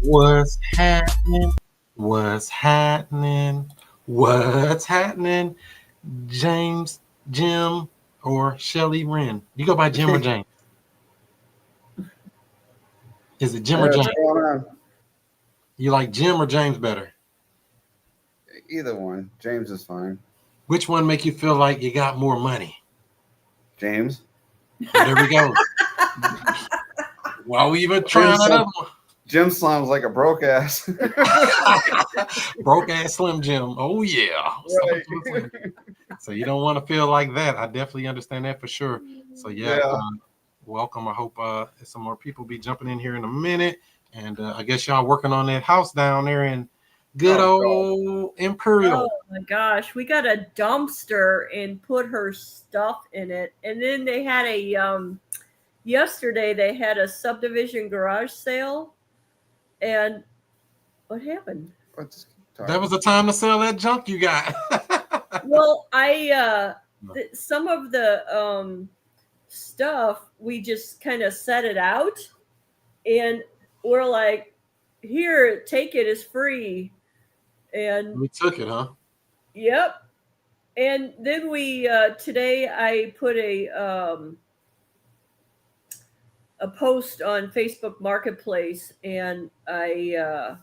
What's happening? What's happening? What's happening? James, Jim, or Shelly Wren? You go by Jim or James? Is it Jim or What's James? going on? You like Jim or James better? Either one. James is fine. Which one make you feel like you got more money? James. Well, there we go. Why we even trying that other one? Jim sounds like a broke ass. Broke ass Slim Jim. Oh yeah. Right. So you don't want to feel like that. I definitely understand that for sure. So yeah, Yeah. welcome. I hope some more people be jumping in here in a minute. And I guess y'all working on that house down there in good Oh, old Imperial. Oh my gosh, we got a dumpster and put her stuff in it. And then they had yesterday they had a subdivision garage sale. And what happened? Let's keep That talking. was the time to sell that junk you got. Well, some of the stuff we just kind of set it out, and we're like, "Here, take it, it's free." And We took it, huh? yep. And then we today I put a post on Facebook Marketplace, and I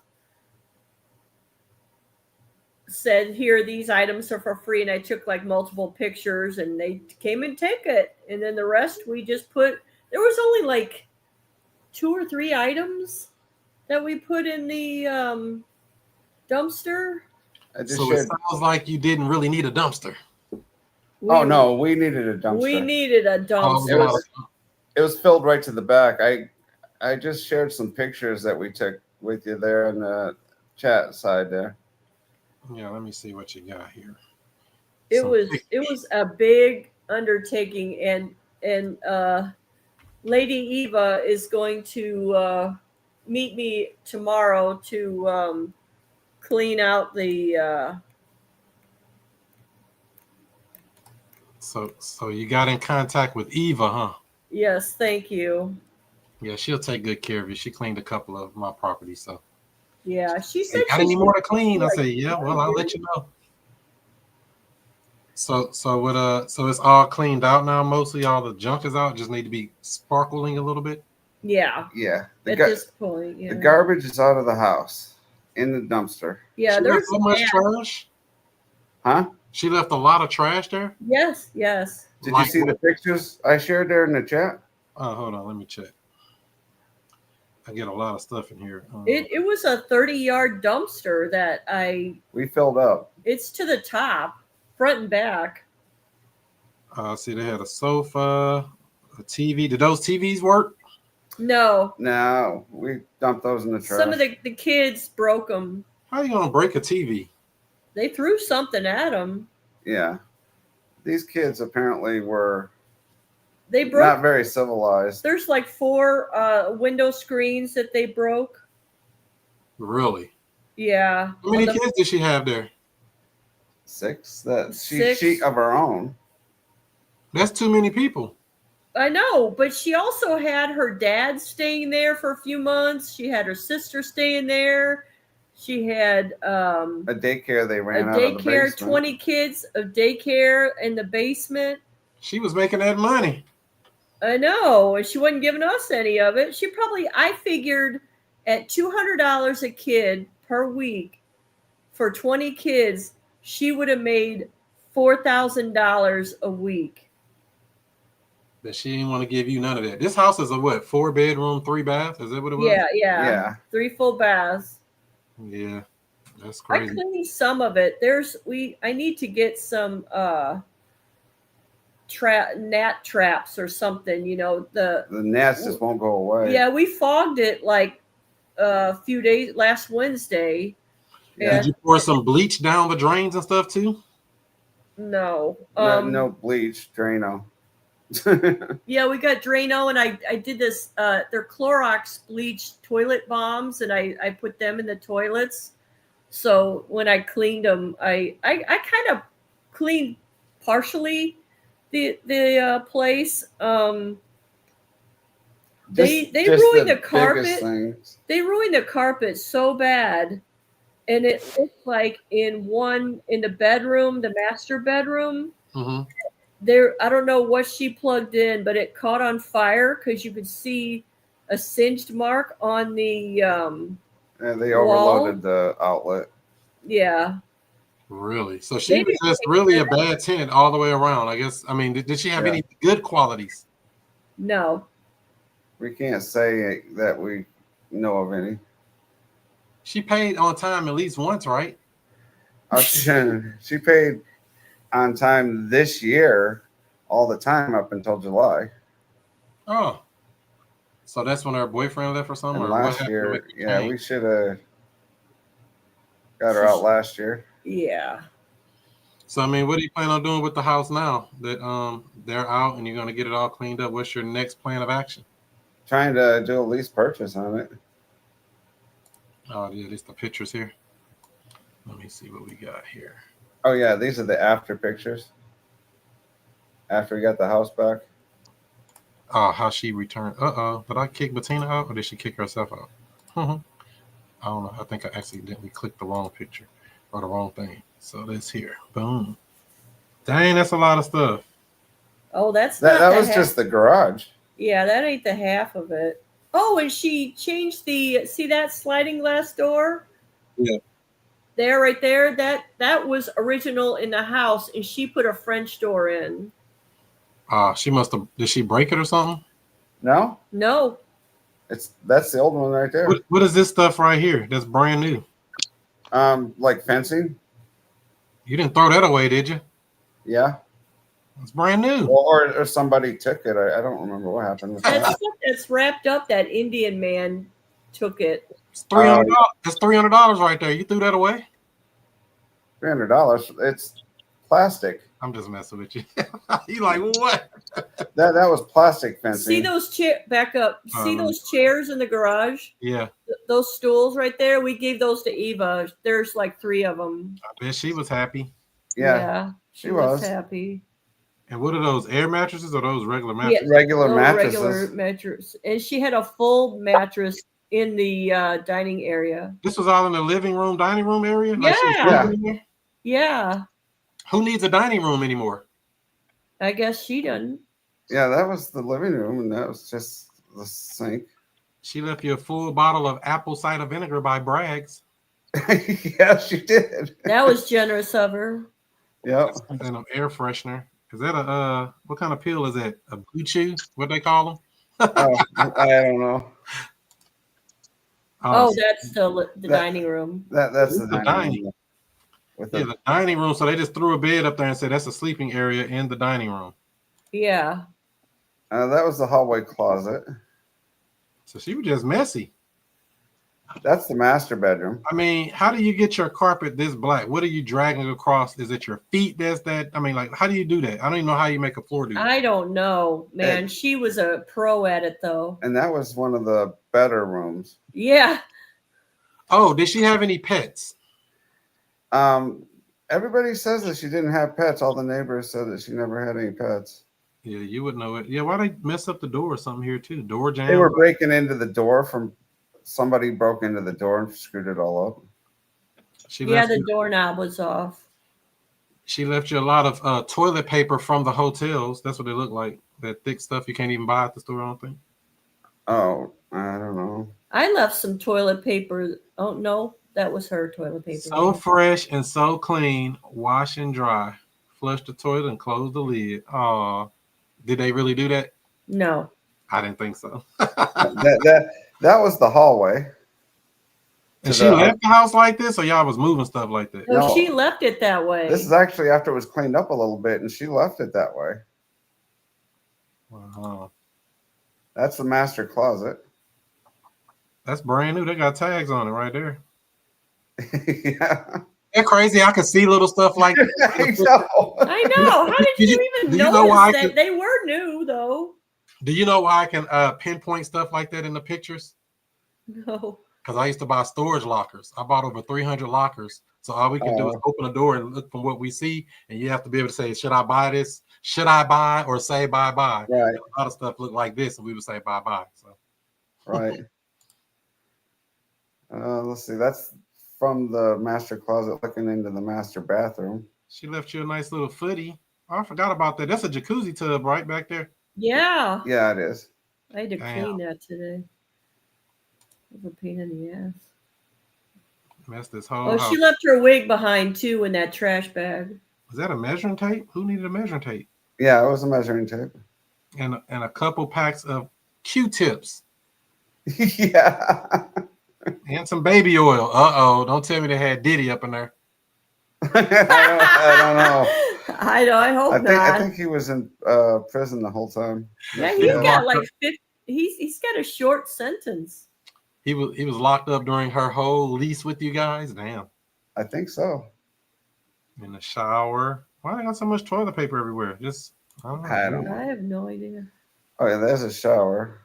said, "Here, these items are for free," and I took like multiple pictures, and they came and take it, and then the rest we just put. There was only like 2 or 3 items that we put in the dumpster. I just So shared. it sounds like you didn't really need a dumpster. Oh no, we needed a dumpster. We needed a dumpster. It was filled right to the back. I just shared some pictures that we took with you there in the chat side there. Yeah, let me see what you got here. It Some was a big undertaking, and Lady Eva is going to meet me tomorrow to clean out the. So you got in contact with Eva, huh? Yes, thank you. Yeah, she'll take good care of you. She cleaned a couple of my properties, so. Yeah, she said. Hey, got any more to clean? I say, yeah. Well, I'll let you know. So it's all cleaned out now. Mostly all the junk is out. Just need to be sparkling a little bit. Yeah. Yeah. At this point, yeah. The garbage is out of the house in the dumpster. Yeah, She there's left so much trash. Huh? She left a lot of trash there. Yes. Did you see the pictures I shared there in the chat? Oh, hold on, let me check. I get a lot of stuff in here. It was a 30-yard dumpster that we filled up. It's to the top, front and back. See, they had a sofa, a TV. Did those TVs work? No, we dumped those in the trash. Some of the kids broke them. How are you gonna break a TV? They threw something at them. Yeah, these kids apparently were. They broke. Not very civilized. There's like 4 window screens that they broke. Really? Yeah. How many kids did she have there? 6. She of her own. That's too many people. I know, but she also had her dad staying there for a few months. She had her sister staying there. She had a daycare they ran out of the basement. 20 kids of daycare in the basement. She was making that money. I know, and she wasn't giving us any of it. I figured at $200 a kid per week for 20 kids, she would have made $4,000 a week. But she didn't want to give you none of that. This house is a what? 4-bedroom, 3-bath? Is that what it was? Yeah. 3 full baths. Yeah, that's crazy. I cleaned some of it. I need to get some gnat traps or something. The gnats just won't go away. Yeah, we fogged it like a few days last Wednesday. Yeah. Did you pour some bleach down the drains and stuff too? No. No bleach, Drano. Yeah, we got Drano, and I did this. They're Clorox bleach toilet bombs, and I put them in the toilets. So when I cleaned them, I kind of cleaned partially the place. They just ruined the the biggest carpet. things. They ruined the carpet so bad, and it looked like in the bedroom, the master bedroom. Mm-hmm. There, I don't know what she plugged in, but it caught on fire because you could see a singed mark on the And they wall. overloaded the outlet. Yeah, Really? So she maybe was just really a bad tenant all the way around, I guess. I mean, did she have Yeah. any good qualities? no. We can't say that we know of any. She paid on time at least once, right? She paid on time this year, all the time up until July. Oh, so that's when her boyfriend left or something, And or what last happened to make year, her change? we should have got her out last year. Yeah. So I mean, what do you plan on doing with the house now that they're out and you're gonna get it all cleaned up? What's your next plan of action? Trying to do a lease purchase on it. Oh yeah, there's the pictures here. Let me see what we got here. Oh yeah, these are the after pictures. After we got the house back. Oh, how she returned. Did I kick Bettina out or did she kick herself out? I don't know. I think I accidentally clicked the wrong picture or the wrong thing. So this here. Boom. Dang, that's a lot of stuff. Oh, that's That not the was half. just the garage. Yeah, that ain't the half of it. Oh, and she changed see that sliding glass door? Yeah. There, right there. That was original in the house, and she put a French door in. She must have. Did she break it or something? No, No. that's the old one right there. What is this stuff right here? That's brand new. Like fencing. You didn't throw that away, did you? Yeah. It's brand new. Well, or somebody took it. I don't remember what happened with That that. stuff that's wrapped up, that Indian man took it. It's $300. That's $300 right there. You threw that away? $300. It's plastic. I'm just messing with you. You like what? That was plastic fencing. See those back up. See those chairs in the garage? Yeah. Those stools right there? We gave those to Eva. There's like 3 of them. I bet she was happy. Yeah, she was happy. And what are those, air mattresses or those regular mattresses? Yeah, regular mattresses. Regular mattress. And she had a full mattress in the dining area. This was all in the living room, dining room area? Yeah. Like she was living in there? Yeah. Who needs a dining room anymore? I guess she doesn't. Yeah, that was the living room, and that was just the sink. She left you a full bottle of apple cider vinegar by Bragg's. Yeah, she did. That was generous of her. Yep. And an air freshener. Is that a what kind of pill is that? A blue chew? What they call them? Oh, I don't know. Oh, that's the dining room. That's the dining room. The dining room. So they just threw a bed up there and said that's a sleeping area in the dining room. Yeah. That was the hallway closet. So she was just messy. That's the master bedroom. I mean, how do you get your carpet this black? What are you dragging across? Is it your feet that's that? I mean, like, how do you do that? I don't even know how you make a floor do that. I don't know, man. She was a pro at it, though. And that was one of the better rooms. Yeah. Oh, did she have any pets? Everybody says that she didn't have pets. All the neighbors said that she never had any pets. Yeah, you would know it. Yeah, why they mess up the door or something here too? Door jam. They were breaking into the door from somebody broke into the door and screwed it all up. The doorknob was off. She left you a lot of toilet paper from the hotels. That's what they look like. That thick stuff you can't even buy at the store, I don't think. Oh, I don't know. I left some toilet paper. Oh, no, that was her toilet paper. So fresh and so clean. Wash and dry. Flush the toilet and close the lid. Oh, did they really do that? No. I didn't think so. That was the hallway. And she left the house like this, or y'all was moving stuff like that? No, she left it that way. This is actually after it was cleaned up a little bit, and she left it that way. Wow. That's the master closet. That's brand new. They got tags on it right there. Yeah. They're crazy. I can see little stuff like that. I know. How did you even notice that? They were new, though. Do you know why I can pinpoint stuff like that in the pictures? No. Because I used to buy storage lockers. I bought over 300 lockers. So all we can do is open the door and look from what we see. And you have to be able to say, should I buy this? Should I buy or say bye-bye? Right. A lot of stuff looked like this, and we would say bye-bye. So Right. Let's see. That's from the master closet looking into the master bathroom. She left you a nice little footy. Oh, I forgot about that. That's a jacuzzi tub right back there. Yeah. Yeah, it is. I had to Damn. clean that today. It was a pain in the ass. That's this whole Oh, house. she left her wig behind too in that trash bag. Was that a measuring tape? Who needed a measuring tape? Yeah, it was a measuring tape. And a couple packs of Q-tips Yeah. and some baby oil. Uh-oh. Don't tell me they had Diddy up in there. I don't know. I hope not. I think he was in prison the whole time. Yeah, He he's was got locked like up. 50, he's got a short sentence. He was locked up during her whole lease with you guys. Damn. I think so. In the shower. Why they got so much toilet paper everywhere? Just I don't know. I don't know. I have no idea. Oh yeah, there's a shower.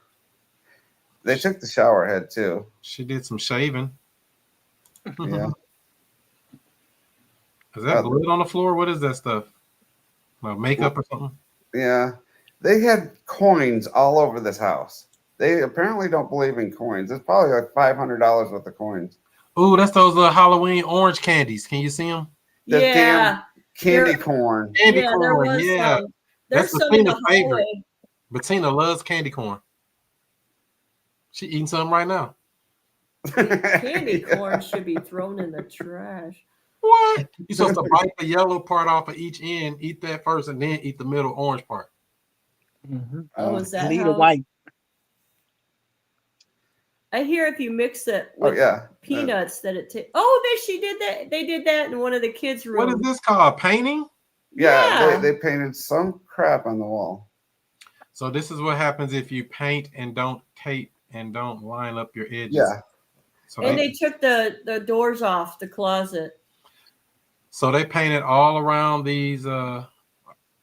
They took the shower head too. She did some shaving. Yeah. Is that blood on the floor? What is that stuff? Makeup or something? Yeah. They had coins all over this house. They apparently don't believe in coins. It's probably like $500 worth of coins. Ooh, that's those Halloween orange candies. Can you see them? The Yeah. damn candy There- corn. Candy Yeah, corn. there was Yeah. some. There's That's some in the Betina's favorite. hallway. Bettina loves candy corn. She eating some right now. Candy corn should be thrown in the trash. What? You're supposed to bite the yellow part off of each end, eat that first, and then eat the middle orange part. Mm-hmm. Oh, is that Leave how? the white. I hear if you mix it Oh with yeah. peanuts that it takes. Oh, she did that. They did that in one of the kids' What rooms. is this called? Painting? Yeah, they painted some crap on the wall. So this is what happens if you paint and don't tape and don't line up your edges. Yeah. So And they took the doors off the closet. So they painted all around these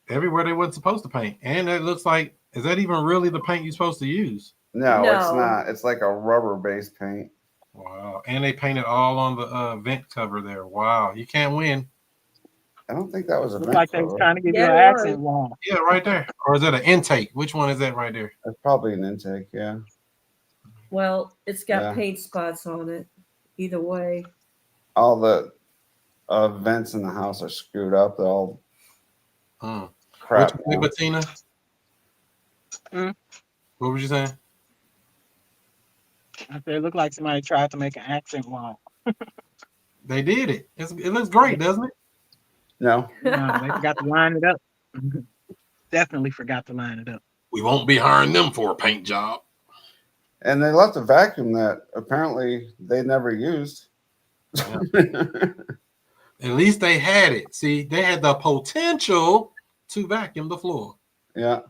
everywhere they weren't supposed to paint. And it looks like, is that even really the paint you're supposed to use? No, it's No. not. It's like a rubber-based paint. Wow. And they painted all on the vent cover there. Wow. You can't win. I don't think that was a Looks vent like they was cover. trying to give you Yeah, an it accent wall. Yeah, right there. Or is that an intake? Which one is that right there? That's probably an intake. Yeah. Well, it's got Yeah. paint spots on it. Either way. All the vents in the house are screwed up. They're all crap. Which way, Bettina? Hmm? What was you saying? I said it looked like somebody tried to make an accent wall. They did it. It looks great, doesn't it? No. No, they forgot to line it up. Definitely forgot to line it up. We won't be hiring them for a paint job. And they left a vacuum that apparently they never used. At least they had it. See, they had the potential to vacuum the floor. Yeah.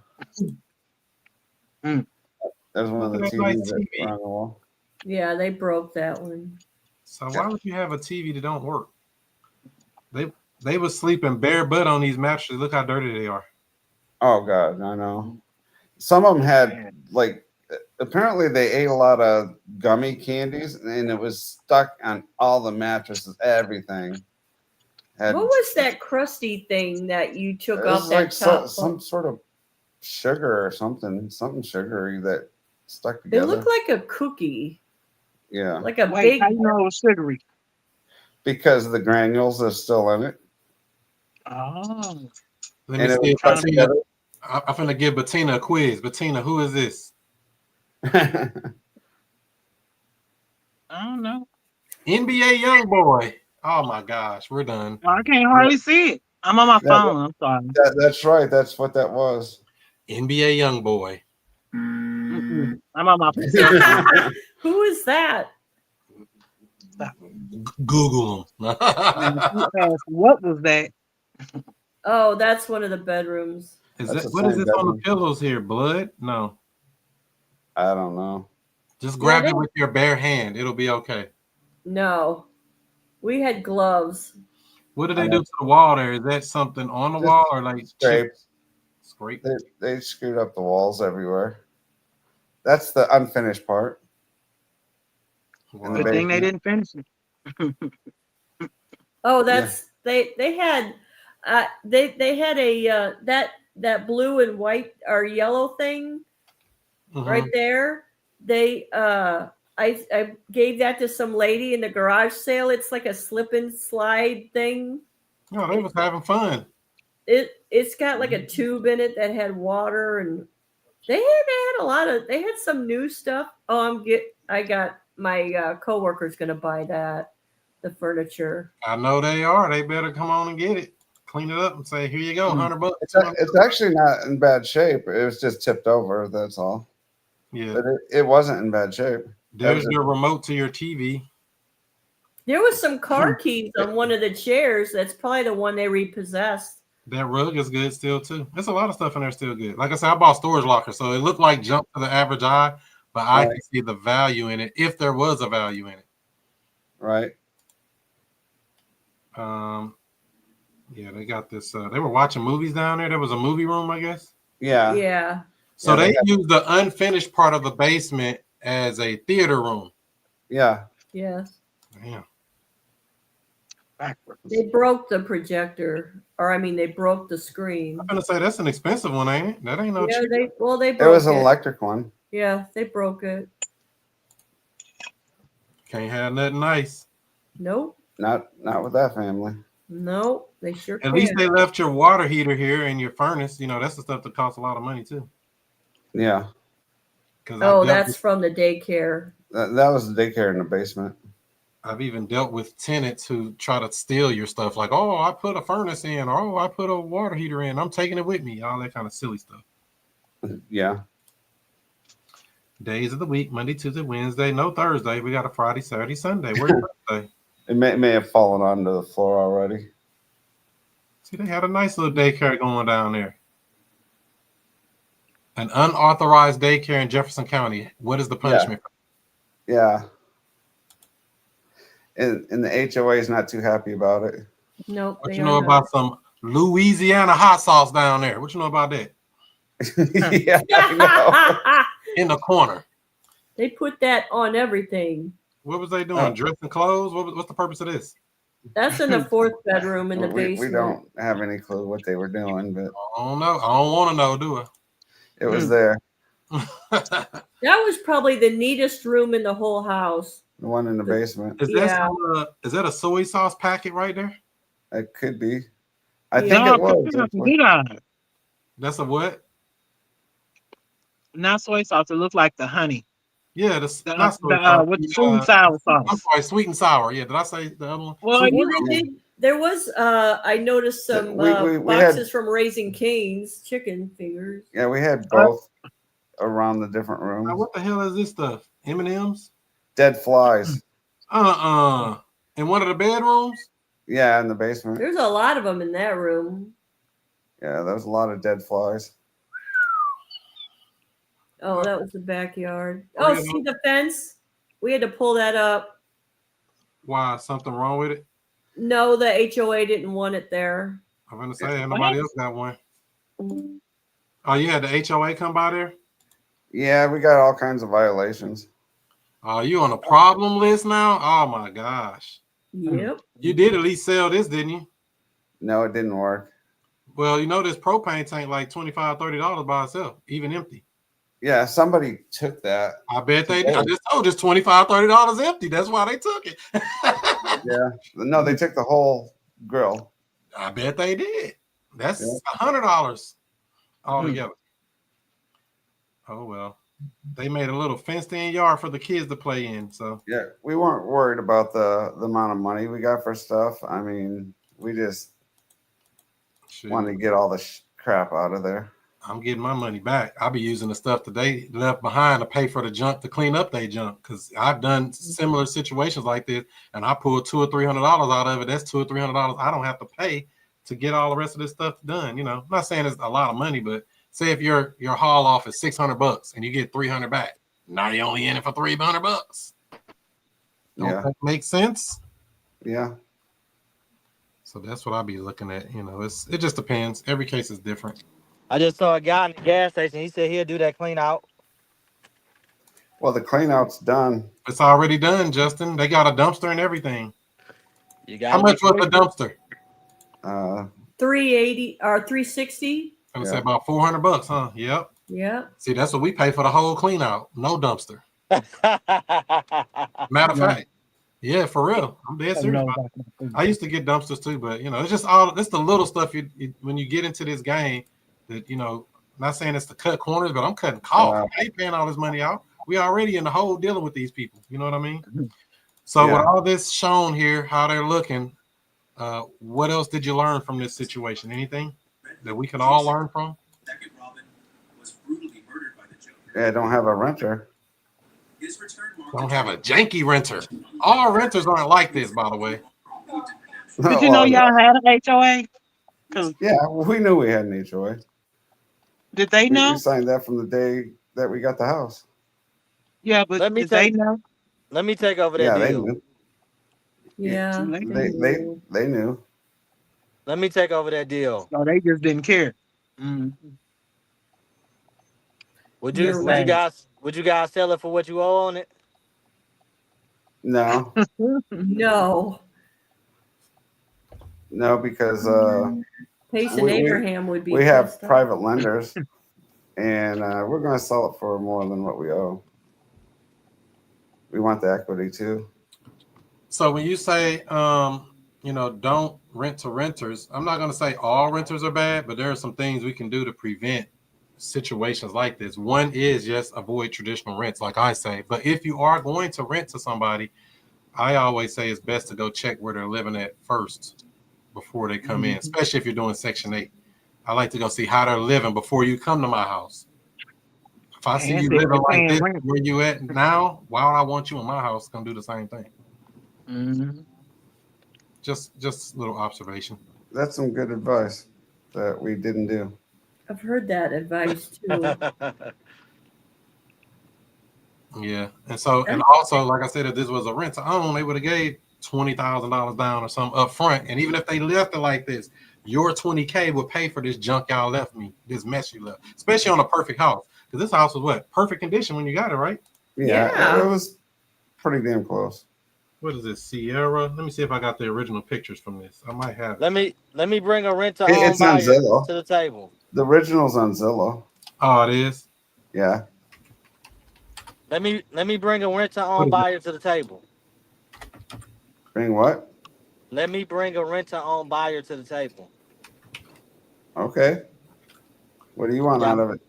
Mm. There's one of the Look at that TVs nice that TV. were on the wall. Yeah, they broke that one. So why would you have a TV that don't work? They was sleeping bare butt on these mattresses. Look how dirty they are. Oh God, I know. Some of them had like apparently they ate a lot of gummy candies and it was stuck on all the mattresses, everything. What was that crusty thing that you took It off was that like top? some sort of sugar or something sugary that stuck It together. looked like a cookie, Yeah, like a Wait, big. how you know it was sugary? because the granules are still in it. Oh, Let And me it see was if I stuck see it. together. I'm finna give Bettina a quiz. Bettina, who is this? I don't know. NBA young boy. Oh my gosh, we're done. Well, I can't hardly see it. I'm on my Yeah, phone. I'm sorry. That's right. That's what that was. NBA young boy. Mm-mm. I'm on my phone. Who is that? Google him. And if you ask, what was that? Oh, that's one of the bedrooms. That's the What is same this on the bedroom. pillows here? Blood? No. I don't know. Just grab they- it with your bare hand. It'll be okay. No, we had gloves. What do they do to the wall there? Is that something on the wall or like Scrape. scrape? They screwed up the walls everywhere. That's the unfinished part. Wow. the Good thing they basement. didn't finish it. Oh, that's they had they had a that blue and white or yellow thing Mhm. right there. I gave that to some lady in the garage sale. It's like a slip and slide thing. No, they was having fun. It's got like a tube in it that had water, and they had a lot of, they had some new stuff. Oh, I got my coworker's gonna buy that, the furniture. I know they are. They better come on and get it. Clean it up and say, here you go, $100. It's actually not in bad shape. It was just tipped over. That's all. Yeah. But it wasn't in bad shape. There's your remote to your TV. There was some car keys on one of the chairs. That's probably the one they repossessed. That rug is good still too. There's a lot of stuff in there still good. Like I said, I bought storage locker, so it looked like junk to the average eye, but I can see the value in it if there was a value in it. Right. Yeah, they got this. They were watching movies down there. There was a movie room, I guess. Yeah. Yeah. So they used the unfinished part of the basement as a theater room. Yeah. Yes. Yeah. They broke the projector, or I mean, they broke the screen. I'm gonna say that's an expensive one, ain't it? That ain't no cheap. They broke it. Was an electric one. Yeah, they broke it. Can't have nothing nice. Nope. Not with that family. Nope. They sure At least they left your water heater here and your furnace. You know, that's the stuff that costs a lot of money too. Yeah. Oh, that's from the daycare. That was the daycare in the basement. I've even dealt with tenants who try to steal your stuff, like, oh, I put a furnace in, or oh, I put a water heater in, I'm taking it with me, all that kind of silly stuff. Yeah. Days of the week, Monday, Tuesday, Wednesday, no Thursday. We got a Friday, Saturday, Sunday. Where's Thursday? It may have fallen onto the floor already. See, they had a nice little daycare going down there. An unauthorized daycare in Jefferson County. What is the punishment? Yeah. And the HOA is not too happy about it. Nope. What you know about some Louisiana hot sauce down there? What you know about that? Yeah, I know. In the corner. They put that on everything. What was they doing? Dressing clothes? What's the purpose of this? That's in the fourth bedroom in the basement. We don't have any clue what they were doing, but I don't know. I don't want to know, do I? It was there. That was probably the neatest room in the whole house. The one in the basement. Is that a soy sauce packet right there? It could be. I think it was. That's a what? Not soy sauce. It looks like the honey. Yeah, with the sweet and sour sauce. I'm sorry, sweet and sour. Yeah, did I say the other one? Well, there was. I noticed some boxes from Raising Cane's chicken fingers. Yeah, we had both around the different rooms. Now, what the hell is this stuff? M&Ms? Dead flies. In one of the bedrooms? Yeah, in the basement. There's a lot of them in that room. Yeah, there was a lot of dead flies. Oh, that was the backyard. Oh, see the fence? We had to pull that up. Why? Something wrong with it? No, the HOA didn't want it there. I'm going to say, nobody else got one. Oh, you had the HOA come by there? Yeah, we got all kinds of violations. Oh, you on a problem list now? Oh, my gosh. Yep. You did at least sell this, didn't you? No, it didn't work. Well, you know this propane tank like $25, $30 by itself, even empty. Yeah, somebody took that. I bet they did. I just told you it's $25, $30 empty. That's why they took it. Yeah. No, they took the whole grill. I bet they did. That's $100 altogether. Oh, well. They made a little fenced-in yard for the kids to play in. So yeah, we weren't worried about the amount of money we got for stuff. I mean, we just wanted to get all the crap out of there. I'm getting my money back. I'll be using the stuff that they left behind to pay for the junk to clean up their junk, because I've done similar situations like this, and I pulled $200 or $300 out of it. That's $200 or $300 I don't have to pay to get all the rest of this stuff done. You know, I'm not saying it's a lot of money, but say if your haul off is $600 and you get $300 back, now you're only in it for $300. Don't that make sense? Yeah. So that's what I'll be looking at. You know, it just depends. Every case is different. I just saw a guy in the gas station. He said he'll do that clean out. Well, the clean out's done. It's already done, Justin. They got a dumpster and everything. How much was the dumpster? $380 or $360. I would say about $400, huh? Yep. Yeah. See, that's what we pay for the whole clean out. No dumpster. Matter of Right. fact, yeah, for real. I'm dead I serious. know about that. I used to get dumpsters too, but it's just all it's the little stuff when you get into this game that not saying it's to cut corners, but I'm cutting costs. I ain't paying all this money out. We already in the hole dealing with these people. You know what I mean? So with all this shown here, how they're looking, what else did you learn from this situation? Anything that we can all learn from? Yeah, don't have a renter. Don't have a janky renter. All renters aren't like this, by the way. Did you know y'all had an HOA? Yeah, we knew we had an HOA. Did they know? We signed that from the day that we got the house. Yeah, but did they know? Let me take over that Yeah, deal. they knew. Yeah, They knew. Let me take over that deal. No, they just didn't care. Mm. Would you guys sell it for what you owe on it? No. No, because Pace and Abraham would be. We have private lenders, and we're going to sell it for more than what we owe. We want the equity too. So when you say, don't rent to renters, I'm not going to say all renters are bad, but there are some things we can do to prevent situations like this. One is just avoid traditional rents, like I say. But if you are going to rent to somebody, I always say it's best to go check where they're living at first before they come in, especially if you're doing Section 8. I like to go see how they're living before you come to my house. If I see you living like this, where you at now, why would I want you in my house? Come do the same thing. Mm-hmm. Just little observation. That's some good advice that we didn't do. I've heard that advice too. Yeah, and also, like I said, if this was a rent to own, they would have gave $20,000 down or something up front. And even if they left it like this, your $20K would pay for this junk y'all left me, this mess you left, especially on a perfect house. Because this house was what? Perfect condition when you got it, right? Yeah. It was pretty damn close. What is this, Sierra? Let me see if I got the original pictures from this. I might have. Let me bring a rent to own It's on buyer Zillow. to the table. The original's on Zillow. Oh, it is? Yeah. Let me bring a rent to own buyer to the table. Bring what? Let me bring a rent to own buyer to the table. Okay. What do you want out of it?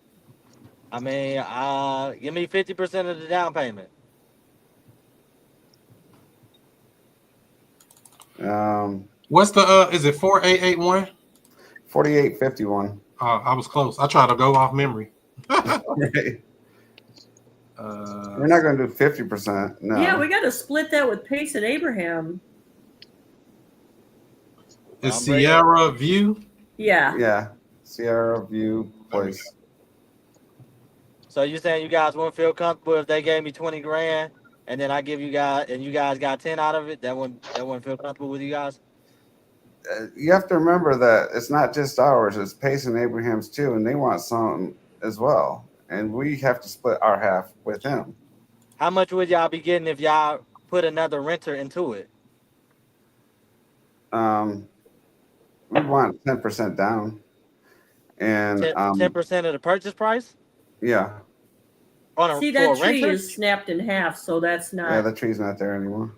I mean, give me 50% of the down payment. What's the is it 4881? 4851. I was close. I tried to go off memory. Right. We're not going to do 50%. No. Yeah, we got to split that with Pace and Abraham. Is Sierra View? Yeah. Yeah. Sierra View Place. So you saying you guys wouldn't feel comfortable if they gave me 20 grand and then I give you guys and you guys got 10 out of it? That wouldn't feel comfortable with you guys? You have to remember that it's not just ours, it's Pace and Abraham's too, and they want some as well. And we have to split our half with him. How much would y'all be getting if y'all put another renter into it? We want 10% down. And 10% of the purchase price? Yeah. See, that tree is snapped in half, so that's not. Yeah, the tree's not there anymore.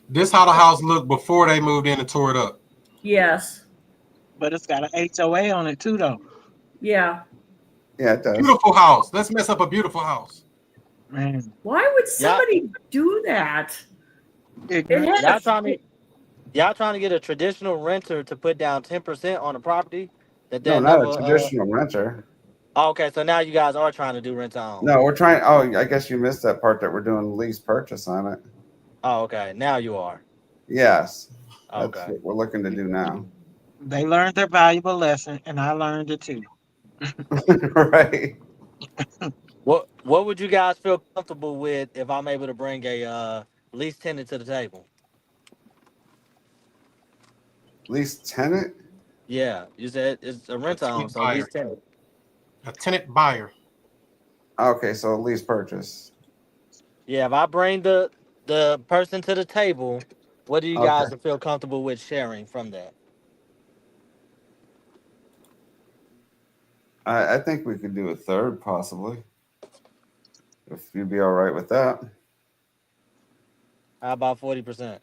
This how the house looked before they moved in and tore it up. Yes. But it's got an HOA on it too, though. Yeah. Yeah, it does. Beautiful house. Let's mess up a beautiful house. Man. Why would somebody do that? Y'all trying to get a traditional renter to put down 10% on a property that No, not a traditional renter. Oh, okay, so now you guys are trying to do rent to own. No, we're trying. Oh, I guess you missed that part that we're doing lease purchase on it. Oh, okay. Now you are. Yes. Okay. That's what we're looking to do now. They learned their valuable lesson, and I learned it too. Right. What would you guys feel comfortable with if I'm able to bring a lease tenant to the table? Lease tenant? Yeah, you said it's a rent to own, so lease tenant. A tenant buyer. Okay, so lease purchase. Yeah, if I bring the person to the table, what do you guys feel comfortable with sharing from that? I think we could do a third, possibly. If you'd be all right with that. How about 40%?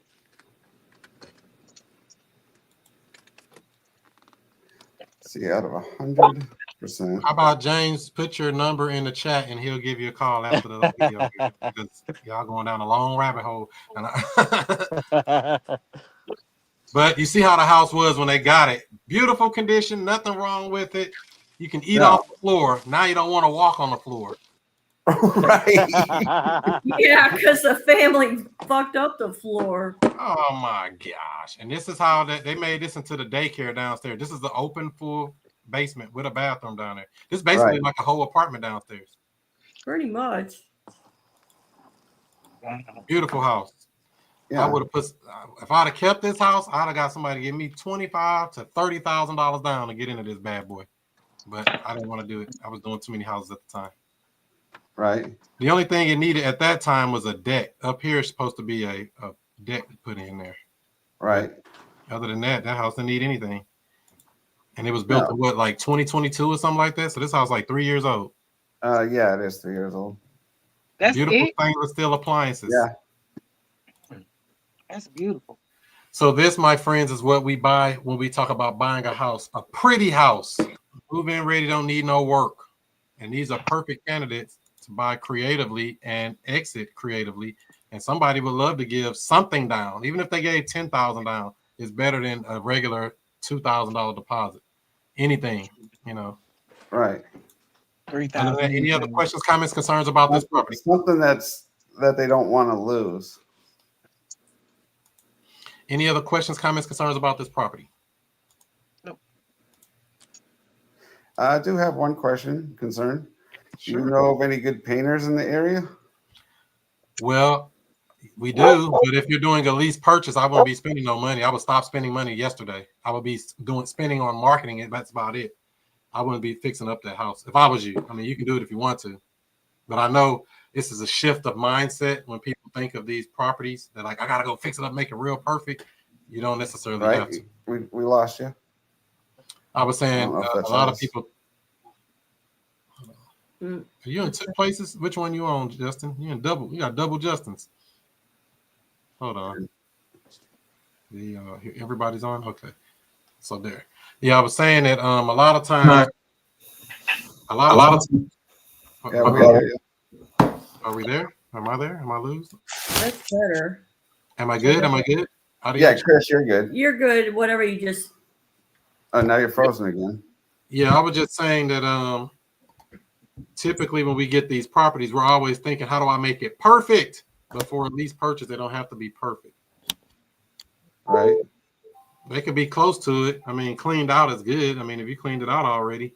See, out of 100%. How about James? Put your number in the chat, and he'll give you a call after the video here, because y'all going down a long rabbit hole. And but you see how the house was when they got it. Beautiful condition, nothing wrong with it. You can eat off the floor. Now you don't want to walk on the floor. Right. Yeah, because the family fucked up the floor. Oh my gosh. And this is how they made this into the daycare downstairs. This is the open full basement with a bathroom down there. This is basically like a whole apartment downstairs. Pretty much. Beautiful house. Yeah. I would have put, if I'd have kept this house, I'd have got somebody to give me $25,000 to $30,000 down to get into this bad boy. But I didn't want to do it. I was doing too many houses at the time. Right. The only thing it needed at that time was a deck. Up here is supposed to be a deck put in there. Right. But other than that, that house didn't need anything. And it was built in what, like 2022 or something like that? So this house is like 3 years old. Yeah, it is 3 years old. That's Beautiful it. stainless steel appliances. Yeah. That's beautiful. So this, my friends, is what we buy when we talk about buying a house. A pretty house. Move-in ready, don't need no work. And these are perfect candidates to buy creatively and exit creatively. And somebody would love to give something down. Even if they gave $10,000 down, it's better than a regular $2,000 deposit. Anything, you know. Right. 3,000. Any other questions, comments, concerns about this property? Something that they don't want to lose. Any other questions, comments, concerns about this property? Nope. I do have one concern. Sure. Do you know of any good painters in the area? Well, we do, but if you're doing a lease purchase, I wouldn't be spending no money. I would stop spending money yesterday. I would be spending on marketing it. That's about it. I wouldn't be fixing up that house if I was you. I mean, you can do it if you want to, but I know this is a shift of mindset when people think of these properties. They're like, I gotta go fix it up, make it real perfect. You don't necessarily have to. We lost you. I was saying a lot of people. Mm. Are you in two places? Which one you on, Justin? You in double? You got double Justins. Hold on. Everybody's on. Okay, so there. Yeah, I was saying that a lot of times. Yeah, we are. Are we there? Am I there? Am I lose? That's better. Am I good? Am I good? Yeah, Chris, you're good. You're good. Whatever you just. Oh, now you're frozen again. Yeah, I was just saying that typically when we get these properties, we're always thinking, how do I make it perfect? But for a lease purchase, they don't have to be perfect. Right. They could be close to it. I mean, cleaned out is good. I mean, if you cleaned it out already,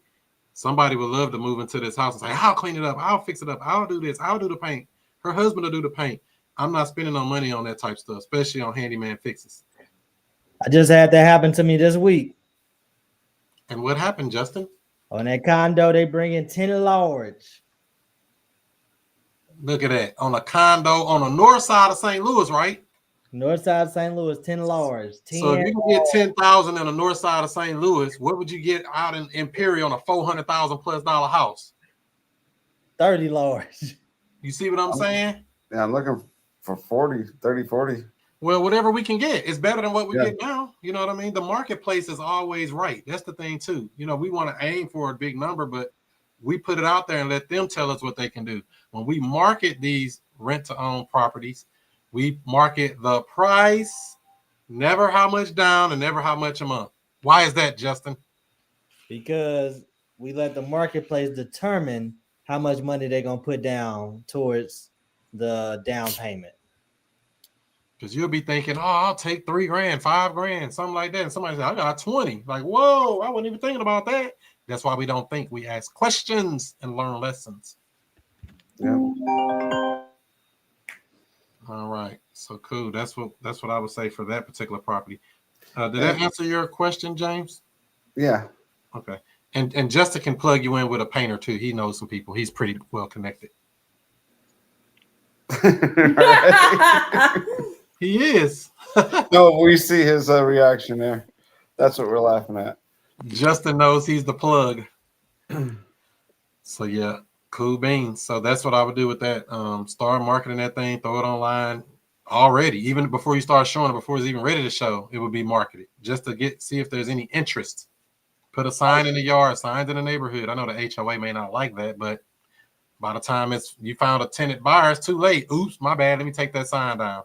somebody would love to move into this house and say, I'll clean it up. I'll fix it up. I'll do this. I'll do the paint. Her husband will do the paint. I'm not spending no money on that type of stuff, especially on handyman fixes. I just had that happen to me this week. And what happened, Justin? On that condo, they bring in 10 large. Look at that. On a condo on the north side of St. Louis, right? North side of St. Louis, 10 large. 10 so if you can get 10,000 in the north side of St. Louis, what would you get out in Imperial on a $400,000 plus house? 30 large. You see what I'm saying? Yeah, I'm looking for 40. Well, whatever we can get, it's better than what we get now. You know what I mean? The marketplace is always right. That's the thing too. You know, we want to aim for a big number, but we put it out there and let them tell us what they can do. When we market these rent-to-own properties, we market the price, never how much down and never how much a month. Why is that, Justin? Because we let the marketplace determine how much money they're going to put down towards the down payment. Because you'll be thinking, oh, I'll take $3 grand, $5 grand, something like that. And somebody said, I got 20. Like, whoa, I wasn't even thinking about that. That's why we don't think. We ask questions and learn lessons. Yeah. All right. So cool. That's what I would say for that particular property. Did that answer your question, James? Yeah. Okay. And Justin can plug you in with a painter too. He knows some people. He's pretty well connected. He is. No, we see his reaction there. That's what we're laughing at. Justin knows he's the plug. So yeah. Cool beans. So that's what I would do with that. Start marketing that thing, throw it online already. Even before you start showing it, before it's even ready to show, it would be marketed just to see if there's any interest. Put a sign in the yard, signs in the neighborhood. I know the HOA may not like that, but by the time you found a tenant buyer, it's too late. Oops, my bad. Let me take that sign down.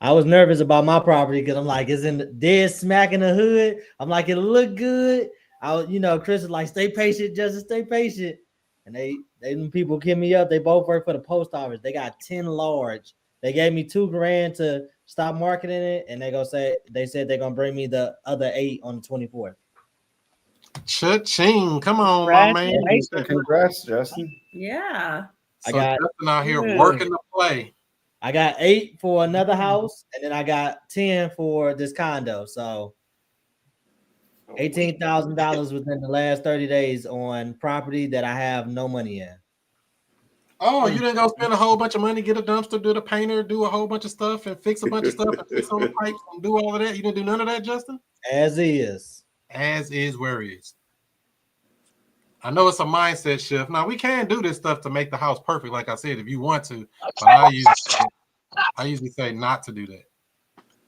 I was nervous about my property because I'm like, it's in the dead smack in the hood. I'm like, it'll look good. Chris is like, stay patient, Justin, stay patient. And they people hit me up. They both work for the post office. They got 10 large. They gave me $2,000 to stop marketing it, and they said they're gonna bring me the other 8 on the 24th. Cha-ching. Come on, my man. Congrats, Justin. Yeah. So Justin out here working the play. I got 8 for another house, and then I got 10 for this condo. So $18,000 within the last 30 days on property that I have no money in. Oh, you didn't go spend a whole bunch of money, get a dumpster, do the painter, do a whole bunch of stuff, and fix a bunch of stuff, and fix on the pipes, and do all of that. You didn't do none of that, Justin? As is. As is where is. I know it's a mindset shift. Now, we can do this stuff to make the house perfect, like I said, if you want to, but I usually say not to do that.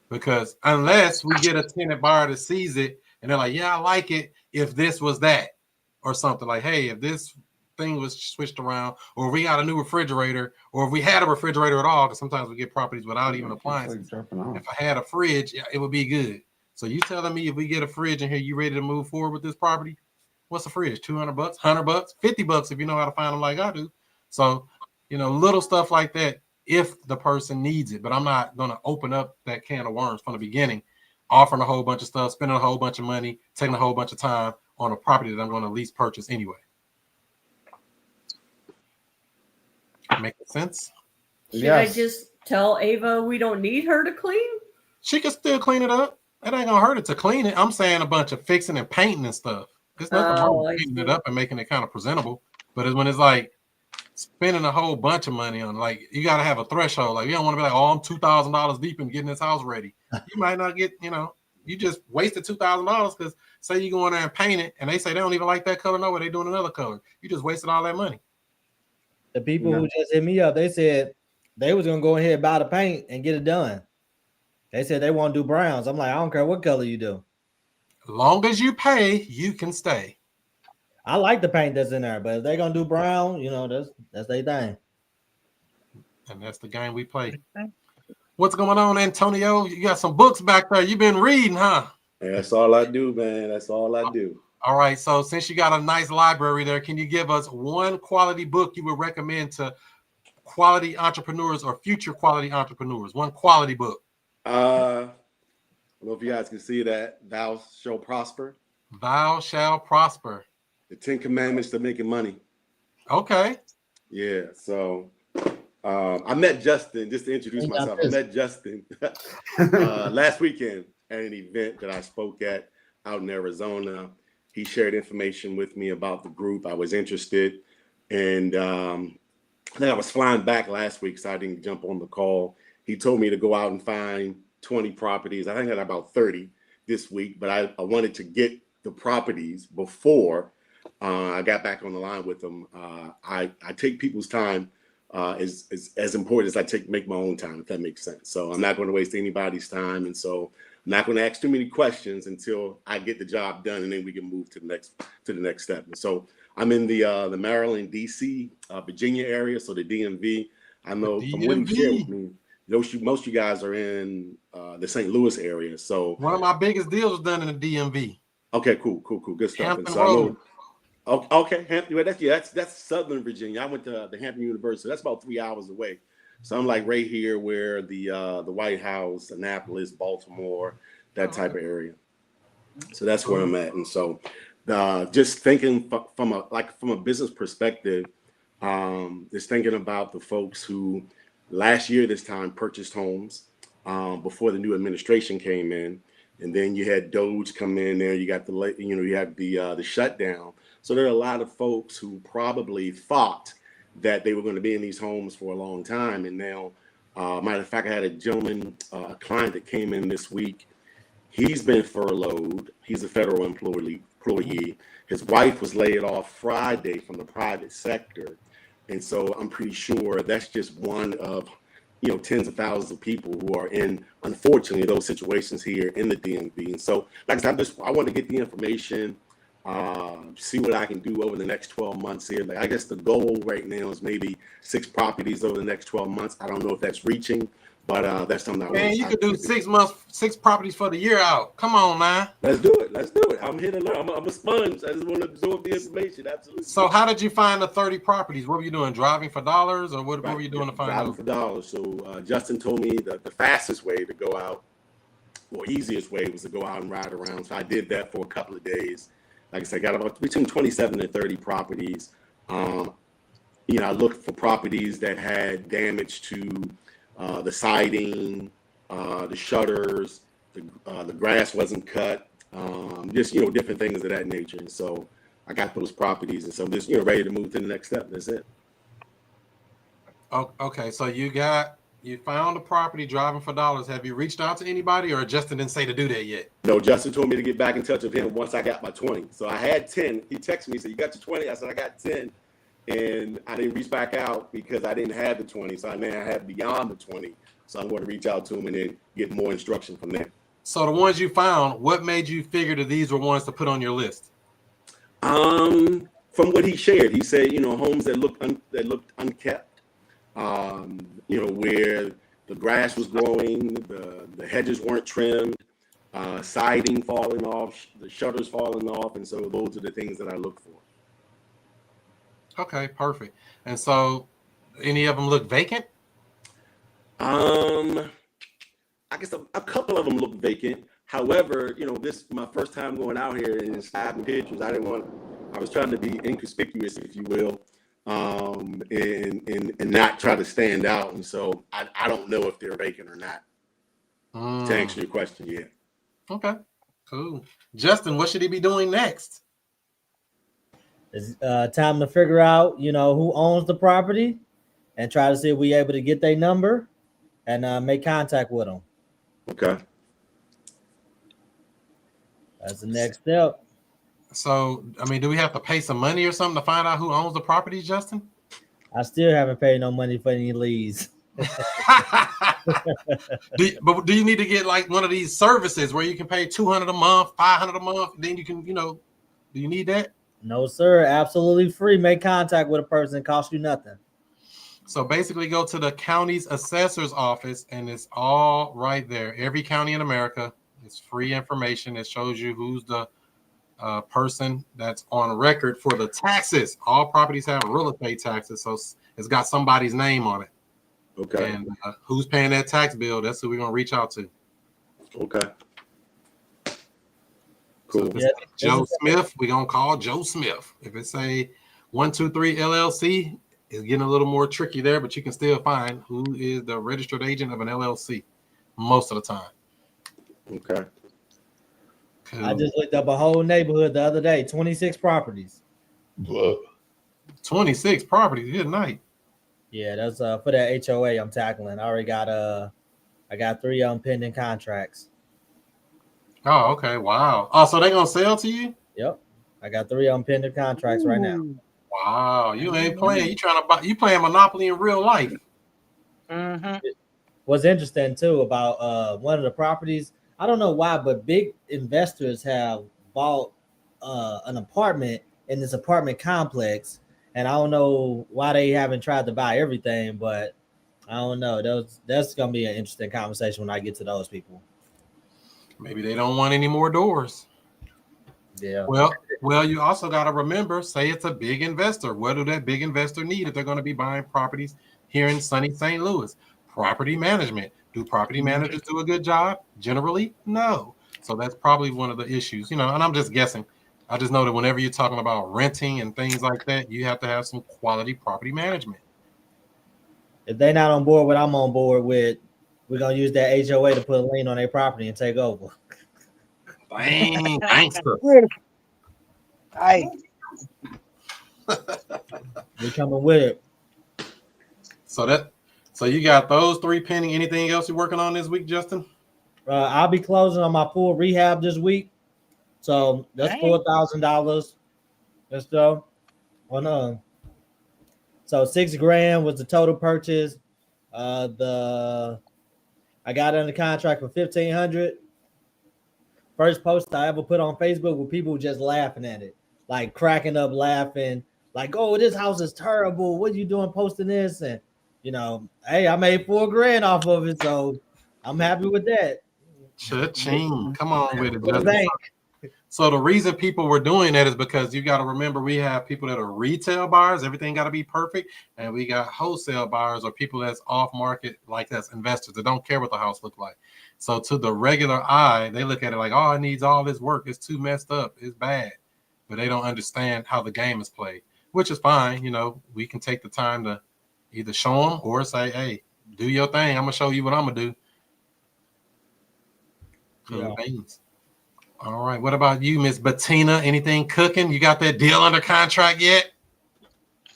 Because unless we get a tenant buyer that sees it, and they're like, yeah, I like it if this was that, or something like, hey, if this thing was switched around, or we got a new refrigerator, or if we had a refrigerator at all, because sometimes we get properties without even appliances. If I had a fridge, it would be good. So you telling me if we get a fridge in here, you ready to move forward with this property? What's the fridge? $200, $100, $50 if you know how to find them like I do. So, little stuff like that if the person needs it. But I'm not going to open up that can of worms from the beginning, offering a whole bunch of stuff, spending a whole bunch of money, taking a whole bunch of time on a property that I'm going to lease purchase anyway. Make sense? Should I just tell Ava we don't need her to clean? She can still clean it up. It ain't gonna hurt her to clean it. I'm saying a bunch of fixing and painting and stuff. There's nothing wrong with painting it up and making it kind of presentable. But it's when it's like spending a whole bunch of money on, like, you got to have a threshold. Like, you don't want to be like, oh, I'm $2,000 deep in getting this house ready. You might not get, you just wasted $2,000 because say you go in there and paint it and they say they don't even like that color. No, they're doing another color. You just wasted all that money. The people who just hit me up, they said they was going to go ahead and buy the paint and get it done. They said they want to do browns. I'm like, I don't care what color you do. As long as you pay, you can stay. I like the paint that's in there, but if they're gonna do brown, that's their thing. And that's the game we play. What's going on, Antonio? You got some books back there. You've been reading, huh? Yeah, that's all I do, man. That's all I do. All right. So since you got a nice library there, can you give us one quality book you would recommend to quality entrepreneurs or future quality entrepreneurs? One quality book. I don't know if you guys can see that. Thou shall prosper. Thou shall prosper. The 10 Commandments to making money. Okay. Yeah. So I met Justin, just to introduce myself. I met Justin last weekend at an event that I spoke at out in Arizona. He shared information with me about the group. I was interested. And I think I was flying back last week, so I didn't jump on the call. He told me to go out and find 20 properties. I think I got about 30 this week, but I wanted to get the properties before I got back on the line with them. I take people's time as important as I make my own time, if that makes sense. So I'm not going to waste anybody's time. And so I'm not going to ask too many questions until I get the job done, and then we can move to the next step. And so I'm in the Maryland, DC, Virginia area. So the DMV, I know from what he shared with me, most of you guys are in the St. Louis area. So one of my biggest deals was done in the DMV. Okay, cool, good stuff. Hampton and so Road. Okay, Hampton. That's Southern Virginia. I went to the Hampton University. That's about 3 hours away. So I'm like right here where the White House, Annapolis, Baltimore, that type of area. So that's where I'm at. And so just thinking from a business perspective, just thinking about the folks who last year this time purchased homes before the new administration came in, and then you had Doge come in there. You got you have the shutdown. So there are a lot of folks who probably thought that they were going to be in these homes for a long time, and now, matter of fact, I had a gentleman, a client that came in this week. He's been furloughed. He's a federal employee employee. His wife was laid off Friday from the private sector. And so I'm pretty sure that's just one of, tens of thousands of people who are in, unfortunately, those situations here in the DMV. And so, like I said, I want to get the information, see what I can do over the next 12 months here. Like, I guess the goal right now is maybe 6 properties over the next 12 months. I don't know if that's reaching, but that's something I want to Man, you could do 6 months, 6 properties for the year out. Come on, man. Let's do it. I'm here to learn. I'm a sponge. I just want to absorb the information. Absolutely. So how did you find the 30 properties? What were you doing? Driving for dollars, or what were you doing to find driving those? for dollars? So Justin told me that the fastest way to go out, or easiest way, was to go out and ride around. So I did that for a couple of days. Like I said, got about between 27 and 30 properties. I looked for properties that had damage to the siding, the shutters, the grass wasn't cut, just different things of that nature. And so I got those properties, and so I'm just ready to move to the next step. That's it. Oh, okay, so you found a property driving for dollars. Have you reached out to anybody, or Justin didn't say to do that yet? No, Justin told me to get back in touch with him once I got my 20. So I had 10. He texted me, said, "You got your 20?" I said, "I got 10." And I didn't reach back out because I didn't have the 20. So I had beyond the 20. So I'm going to reach out to him and then get more instruction from there. So the ones you found, what made you figure that these were ones to put on your list? From what he shared, he said, homes that looked unkept, where the grass was growing, the hedges weren't trimmed, siding falling off, the shutters falling off. And so those are the things that I look for. Okay, perfect. And so any of them look vacant? I guess a couple of them look vacant. However, this is my first time going out here and snapping pictures. I was trying to be inconspicuous, if you will, and not try to stand out. And so I don't know if they're vacant or not. To answer your question, yeah. Okay, cool. Justin, what should he be doing next? It's time to figure out, who owns the property, and try to see if we're able to get their number and make contact with them. Okay. That's the next step. So, do we have to pay some money or something to find out who owns the properties, Justin? I still haven't paid no money for any leads. But do you need to get like one of these services where you can pay $200 a month, $500 a month? Then you can, do you need that? No, sir. Absolutely free. Make contact with a person. It costs you nothing. So basically go to the county's assessor's office, and it's all right there. Every county in America, it's free information. It shows you who's the person that's on record for the taxes. All properties have real estate taxes, so it's got somebody's name on it. Okay. And who's paying that tax bill, that's who we're going to reach out to. Okay. Cool. So Joe Smith, we're going to call Joe Smith. If it's a 123 LLC, it's getting a little more tricky there, but you can still find who is the registered agent of an LLC most of the time. Okay. Cool. I just looked up a whole neighborhood the other day, 26 properties. 26 properties, good night. Yeah, that's for that HOA I'm tackling. I already got I got 3 pending contracts. Oh, okay. Wow. Oh, so they gonna sell to you? Yep. I got 3 pending contracts right now. Wow, you ain't playing. You trying to buy? You playing Monopoly in real life? Mm-hmm. What's interesting too about one of the properties, I don't know why, but big investors have bought an apartment in this apartment complex, and I don't know why they haven't tried to buy everything, but I don't know. That's gonna be an interesting conversation when I get to those people. Maybe they don't want any more doors. Yeah. Well, you also got to remember, say it's a big investor. What do that big investor need if they're going to be buying properties here in sunny St. Louis? Property management. Do property managers do a good job? Generally, no. So that's probably one of the issues, and I'm just guessing. I just know that whenever you're talking about renting and things like that, you have to have some quality property management. If they're not on board what I'm on board with, we're gonna use that HOA to put a lien on their property and take over. Dang, gangster. Hey, We're coming with it. So you got those 3 pending. Anything else you're working on this week, Justin? I'll be closing on my full rehab this week. So that's $4,000. Let's go. On so $6,000 was the total purchase. I got under contract for $1,500. First post I ever put on Facebook with people just laughing at it, like cracking up, laughing, like, "Oh, this house is terrible. What are you doing posting this?" And hey, I made $4,000 off of it, so I'm happy with that. Cha-ching. Come on with it, For the Justin. bank. So the reason people were doing that is because you got to remember we have people that are retail buyers. Everything got to be perfect. And we got wholesale buyers or people that's off market, like that's investors that don't care what the house look like. So to the regular eye, they look at it like, oh, it needs all this work. It's too messed up. It's bad. But they don't understand how the game is played, which is fine. We can take the time to either show them or say, hey, do your thing. I'm going to show you what I'm going to do. Cool beans. All right. What about you, Miss Bettina? Anything cooking? You got that deal under contract yet?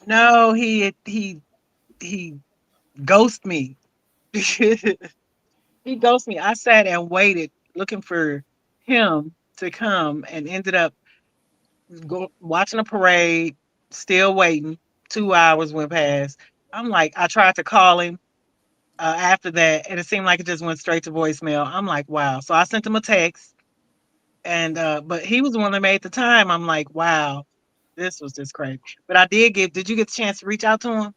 No, he ghosted me. He ghosted me. I sat and waited, looking for him to come, and ended up watching a parade, still waiting. 2 hours went past. I'm like, I tried to call him after that, and it seemed like it just went straight to voicemail. I'm like, wow. So I sent him a text. And but he was the one that made the time. I'm like, wow, this was just crazy. But did you get the chance to reach out to him?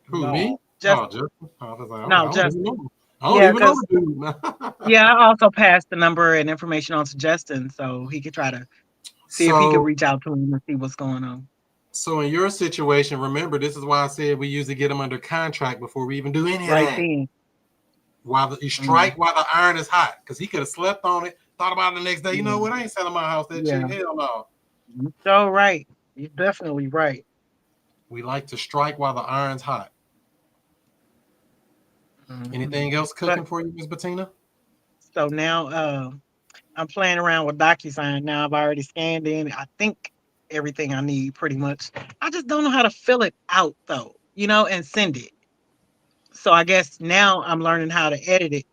Who, me? Justin. Justin. I was like, No, I Justin. don't even know the dude. Yeah, I also passed the number and information on to Justin so he could try to see if he could reach out to him and see what's going on. So in your situation, remember, this is why I said we usually get them under contract before we even do any of that. Then. While you strike while the iron is hot, because he could have slept on it, thought about it the next day. You know what? I ain't selling my house that cheap. Hell no. You're so right. You're definitely right. We like to strike while the iron's hot. Anything else cooking for you, Ms. Bettina? So now I'm playing around with DocuSign. Now I've already scanned in, I think, everything I need pretty much. I just don't know how to fill it out though, and send it. So I guess now I'm learning how to edit it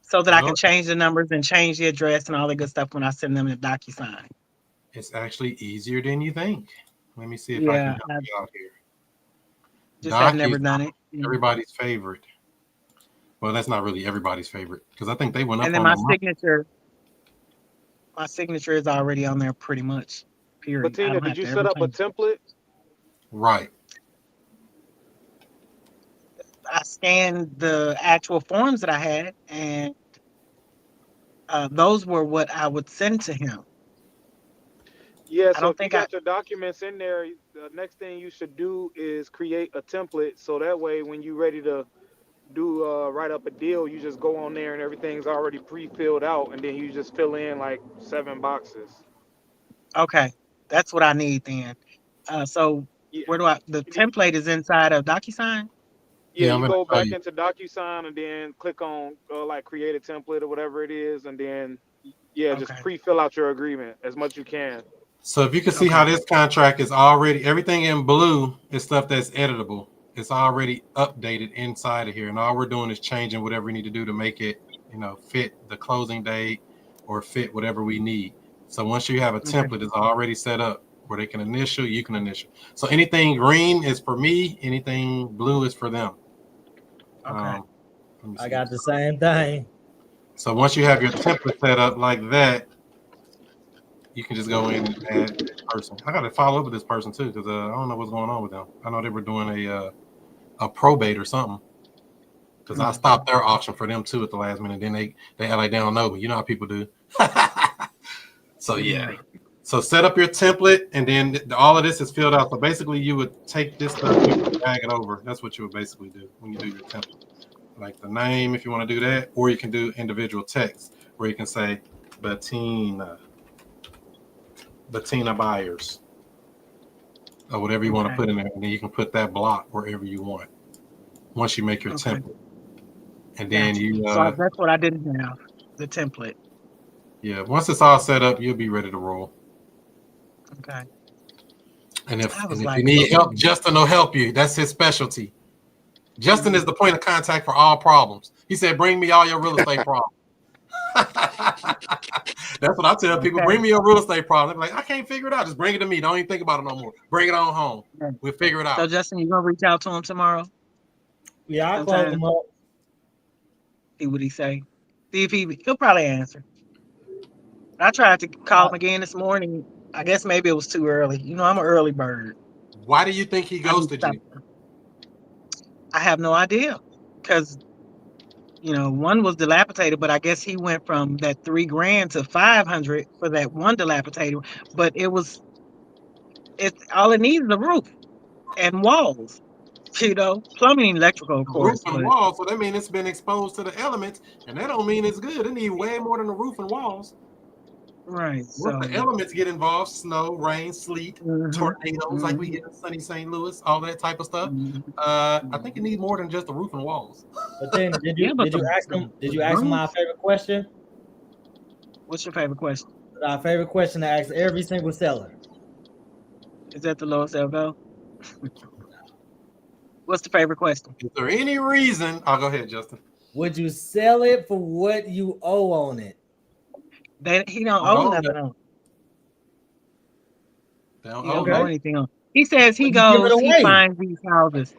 so that I can change the numbers and change the address and all the good stuff when I send them to DocuSign. It's actually easier than you think. Let me see if I can help you out here. Just have never done it. Everybody's favorite. Well, that's not really everybody's favorite because I think they went up. And then my signature is already on there pretty much. Period. Bettina, did you set up a template? Right. I scanned the actual forms that I had, and those were what I would send to him. Yeah, so if you got your documents in there, the next thing you should do is create a template so that way when you're ready to do write up a deal, you just go on there and everything's already pre-filled out, and then you just fill in like 7 boxes. Okay, that's what I need then. So where do the template is inside of DocuSign? Yeah, you go back into DocuSign and then click on like create a template or whatever it is, and then just pre-fill out your agreement as much as you can. So if you can see how this contract is already, everything in blue is stuff that's editable. It's already updated inside of here, and all we're doing is changing whatever we need to do to make it, fit the closing date or fit whatever we need. So once you have a template, it's already set up where they can initial, you can initial. So anything green is for me, anything blue is for them. Okay. I got the same thing. So once you have your template set up like that, you can just go in and add this person. I got to follow up with this person too because I don't know what's going on with them. I know they were doing a probate or something because I stopped their auction for them too at the last minute. Then they act like they don't know, but you know how people do. So yeah. So set up your template, and then all of this is filled out. So basically, you would take this stuff and drag it over. That's what you would basically do when you do your template. Like the name, if you want to do that, or you can do individual text, where you can say Bettina buyers, or whatever you want to put in there, and then you can put that block wherever you want. Once you make your template, and then so that's what I didn't have, the template. Yeah, once it's all set up, you'll be ready to roll. Okay. And if you need help, Justin will help you. That's his specialty. Justin is the point of contact for all problems. He said, "Bring me all your real estate problems." That's what I tell people. Okay. Bring me your real estate problem. They're like, I can't figure it out. Just bring it to me. Don't even think about it no more. Bring it on home. We'll figure it out. So Justin, you gonna reach out to him tomorrow? Yeah, I'll close him up. See what he say. See if he'll probably answer. I tried to call him again this morning. I guess maybe it was too early. You know, I'm an early bird. Why do you think he ghosted you? I have no idea. Because, you know, one was dilapidated, but I guess he went from that $3,000 to $500 for that one dilapidated. But it's all it needs is a roof and walls. You know, plumbing and electrical, of course. Roof and walls, so that means it's been exposed to the elements, and that don't mean it's good. It needs way more than the roof and walls. Right. So the elements get involved: snow, rain, sleet, tornadoes, like we get in sunny St. Louis, all that type of stuff. I think it needs more than just the roof and walls. But then, did you ask him? Did you ask him my favorite question? What's your favorite question? Our favorite question to ask every single seller. Is that the lowest they'll go? What's the favorite question? Is there any reason? I'll go ahead, Justin. Would you sell it for what you owe on it? He don't owe nothing on it. They don't He don't owe anything on. He says he finds these houses.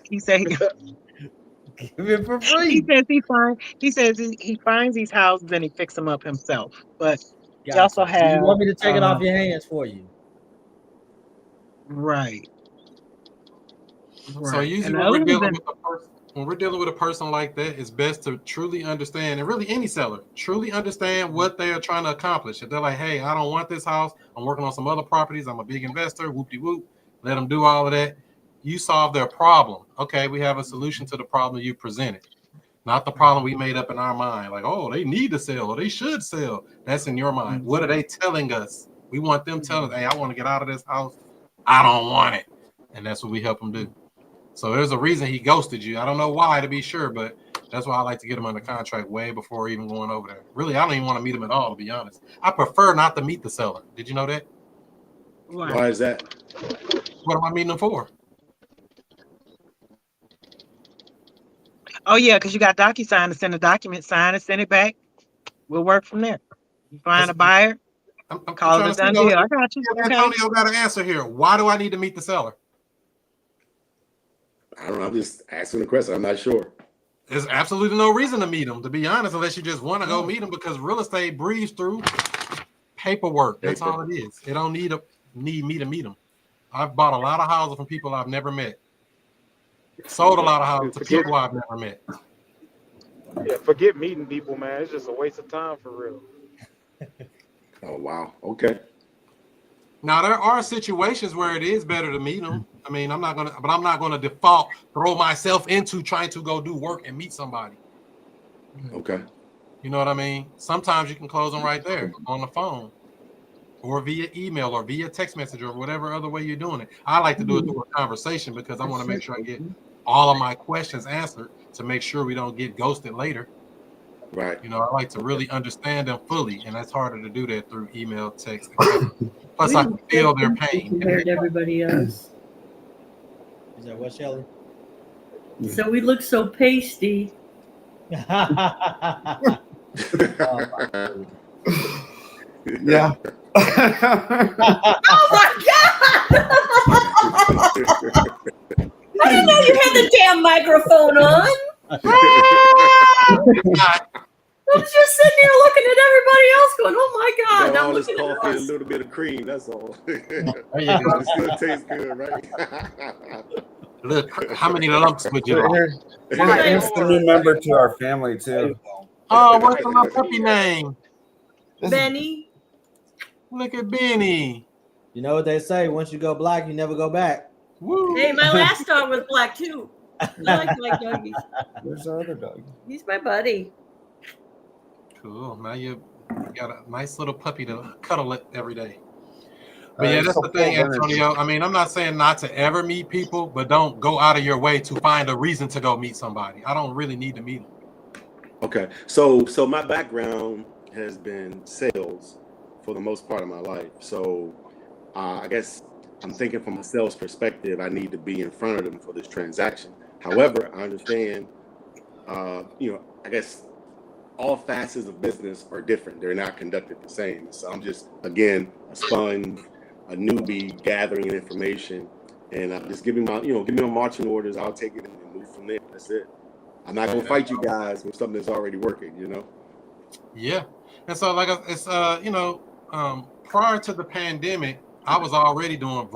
He said give it for free. He says he finds these houses and he fixes them up himself. But Gotcha. he also has. You want me to take it off your hands for you? Right. So usually when we're dealing with a person like that, it's best to truly understand, and really any seller, truly understand what they are trying to accomplish. If they're like, hey, I don't want this house, I'm working on some other properties, I'm a big investor, whoop-de-whoop, let them do all of that. You solve their problem. Okay, we have a solution to the problem you presented. Not the problem we made up in our mind. Like, oh, they need to sell or they should sell. That's in your mind. What are they telling us? We want them telling us, hey, I want to get out of this house. I don't want it. And that's what we help them do. So there's a reason he ghosted you. I don't know why, to be sure, but that's why I like to get him under contract way before even going over there. Really, I don't even want to meet him at all, to be honest. I prefer not to meet the seller. Did you know that? Why is that? What am I meeting him for? Oh, yeah, because you got DocuSign to send a document, sign it, send it back. We'll work from there. You find a buyer, call it a done deal. I got you. Antonio got an answer here. Why do I need to meet the seller? I don't know. I'm just asking the question. I'm not sure. There's absolutely no reason to meet them, to be honest, unless you just want to go meet them, because real estate breathes through paperwork. That's all it is. It don't need me to meet them. I've bought a lot of houses from people I've never met. Sold a lot of houses to people I've never met. Yeah, forget meeting people, man. It's just a waste of time for real. Oh, wow. Okay. Now, there are situations where it is better to meet them. I mean, I'm not gonna default, throw myself into trying to go do work and meet somebody. Okay. You know what I mean? Sometimes you can close them right there on the phone, or via email, or via text message, or whatever other way you're doing it. I like to do it through a conversation because I want to make sure I get all of my questions answered to make sure we don't get ghosted later. Right. You know, I like to really understand them fully, and that's harder to do that through email, text. Plus, I can feel their pain compared to everybody else. Is that what, Shelly? So we look so pasty. Yeah. Oh my God! I didn't know you had the damn microphone on. I was just sitting here looking at everybody else going, oh my God. All this coffee and a little bit of cream, that's all. It still tastes good, right? Look, how many lumps would you like? Here's the new member to our family, too. Oh, what's the little puppy name? Benny. Look at Benny. You know what they say, once you go black, you never go back. Woo. Hey, my last dog was black too. I like black doggies. Where's our other dog? He's my buddy. Cool. Now you got a nice little puppy to cuddle it every day. But yeah, that's the thing, Antonio. I mean, I'm not saying not to ever meet people, but don't go out of your way to find a reason to go meet somebody. I don't really need to meet them. Okay. So my background has been sales for the most part of my life. So I guess I'm thinking from a sales perspective, I need to be in front of them for this transaction. However, I understand, I guess all facets of business are different. They're not conducted the same. So I'm just, again, a sponge, a newbie gathering information, and I'm just giving my marching orders. I'll take it and move from there. That's it. I'm not gonna fight you guys with something that's already working, Yeah, and so it's prior to the pandemic, I was already doing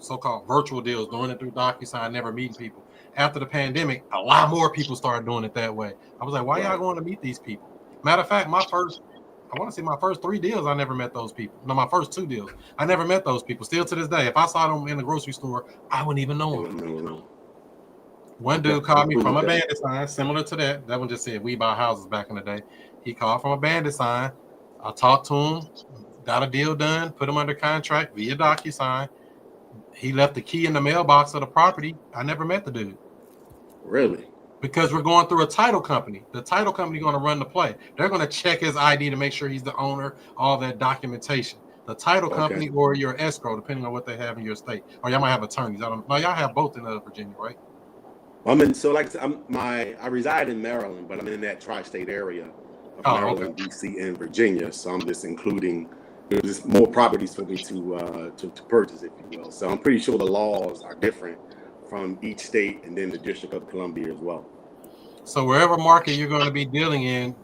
so-called virtual deals, doing it through DocuSign, never meeting people. After the pandemic, a lot more people started doing it that way. I was like, why y'all going to meet these people? Matter of fact, my first 3 deals, I never met those people. No, my first 2 deals, I never met those people. Still to this day, if I saw them in the grocery store, I wouldn't even know them. No. One dude called me from a bandit sign, similar to that. That one just said we buy houses back in the day. He called from a bandit sign. I talked to him, got a deal done, put him under contract via DocuSign. He left the key in the mailbox of the property. I never met the dude. Really? Because we're going through a title company. The title company going to run the play. They're going to check his ID to make sure he's the owner, all that documentation. The title company or your escrow, depending on what they have in your state. Or y'all might have attorneys. I don't know. Y'all have both in Virginia, right? I reside in Maryland, but I'm in that tri-state area of Maryland, DC, and Virginia. So I'm just including there's more properties for me to purchase, if you will. So I'm pretty sure the laws are different from each state and then the District of Columbia as well. So wherever market you're going to be dealing in,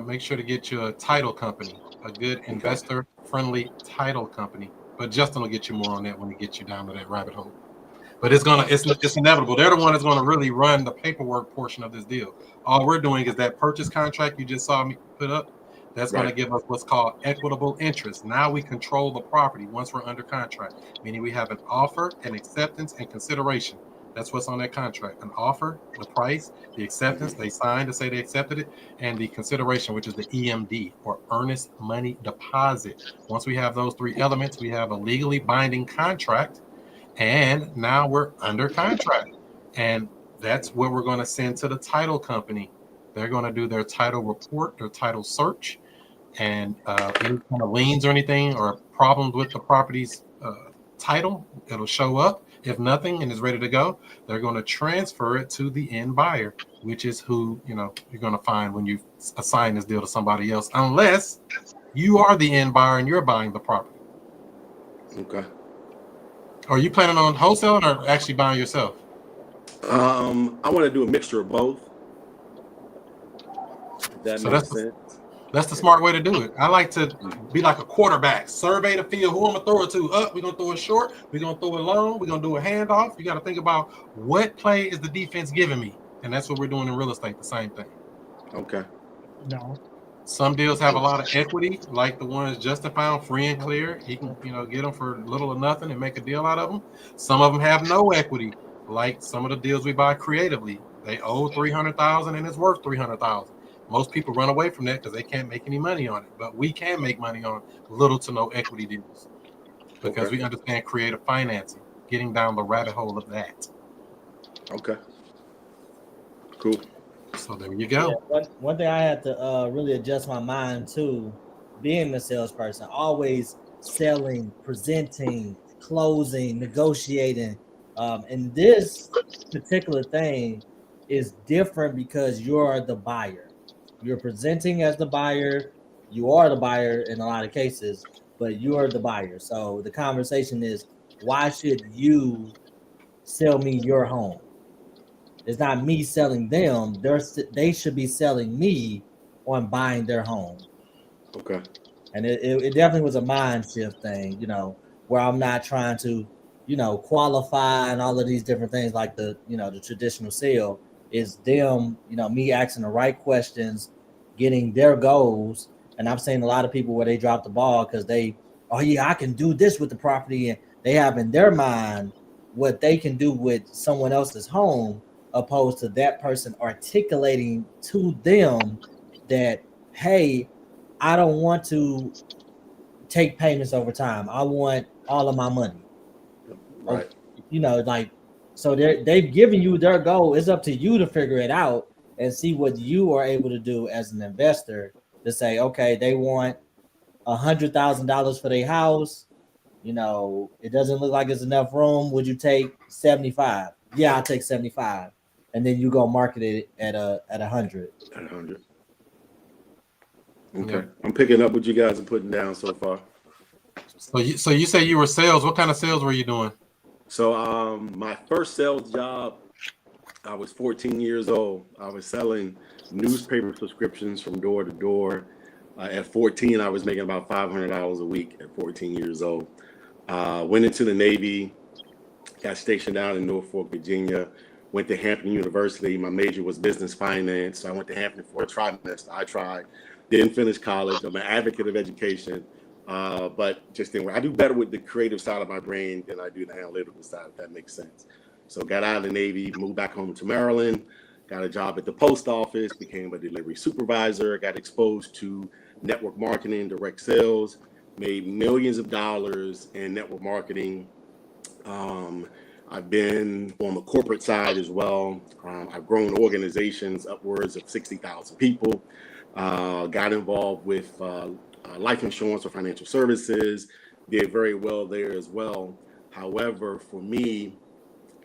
make sure to get you a title company, a good investor-friendly title company. But Justin will get you more on that when he gets you down to that rabbit hole. But it's inevitable. They're the one that's going to really run the paperwork portion of this deal. All we're doing is that purchase contract you just saw me put up. That's going to give us what's called equitable interest. Now we control the property once we're under contract, meaning we have an offer, an acceptance, and consideration. That's what's on that contract. An offer, the price, the acceptance, they signed to say they accepted it, and the consideration, which is the EMD, or earnest money deposit. Once we have those 3 elements, we have a legally binding contract, and now we're under contract. And that's what we're going to send to the title company. They're going to do their title report, their title search, and any kind of liens or anything or problems with the property's title, it'll show up. If nothing and is ready to go, they're going to transfer it to the end buyer, which is who you're going to find when you assign this deal to somebody else, unless you are the end buyer and you're buying the property. Okay. Are you planning on wholesaling or actually buying yourself? I want to do a mixture of both. That makes sense. That's the smart way to do it. I like to be like a quarterback. Survey the field. Who I'm going to throw it to? We're going to throw it short. We're going to throw it long. We're going to do a handoff. You got to think about what play is the defense giving me. And that's what we're doing in real estate, the same thing. Okay. No. Some deals have a lot of equity, like the ones Justin found free and clear. He can, get them for little or nothing and make a deal out of them. Some of them have no equity, like some of the deals we buy creatively. They owe $300,000 and it's worth $300,000. Most people run away from that because they can't make any money on it. But we can make money on little to no equity deals because we understand creative financing, getting down the rabbit hole of that. Okay. Cool. So there you go. Yeah, one thing I had to really adjust my mind to, being a salesperson, always selling, presenting, closing, negotiating. And this particular thing is different because you're the buyer. You're presenting as the buyer. You are the buyer in a lot of cases, but you are the buyer. So the conversation is, why should you sell me your home? It's not me selling them. They should be selling me on buying their home. Okay. And it definitely was a mind shift thing, where I'm not trying to, qualify and all of these different things like the traditional sale. Is them, me asking the right questions, getting their goals. And I've seen a lot of people where they drop the ball because I can do this with the property, and they have in their mind what they can do with someone else's home, opposed to that person articulating to them that, hey, I don't want to take payments over time. I want all of my money. Right. So they've given you their goal. It's up to you to figure it out and see what you are able to do as an investor to say, okay, they want $100,000 for their house. It doesn't look like it's enough room. Would you take 75? Yeah, I'll take 75. And then you go market it at 100. At 100. Okay, Yeah. I'm picking up what you guys are putting down so far. So you say you were sales. What kind of sales were you doing? So my first sales job, I was 14 years old. I was selling newspaper subscriptions from door to door. At 14, I was making about $500 a week at 14 years old. Went into the Navy, got stationed down in Norfolk, Virginia. Went to Hampton University. My major was business finance. So I went to Hampton for a trimester. I tried, didn't finish college. I'm an advocate of education, but just didn't work. I do better with the creative side of my brain than I do the analytical side, if that makes sense. So got out of the Navy, moved back home to Maryland, got a job at the post office, became a delivery supervisor, got exposed to network marketing, direct sales, made millions of dollars in network marketing. I've been on the corporate side as well. I've grown organizations upwards of 60,000 people. Got involved with life insurance or financial services. Did very well there as well. However, for me,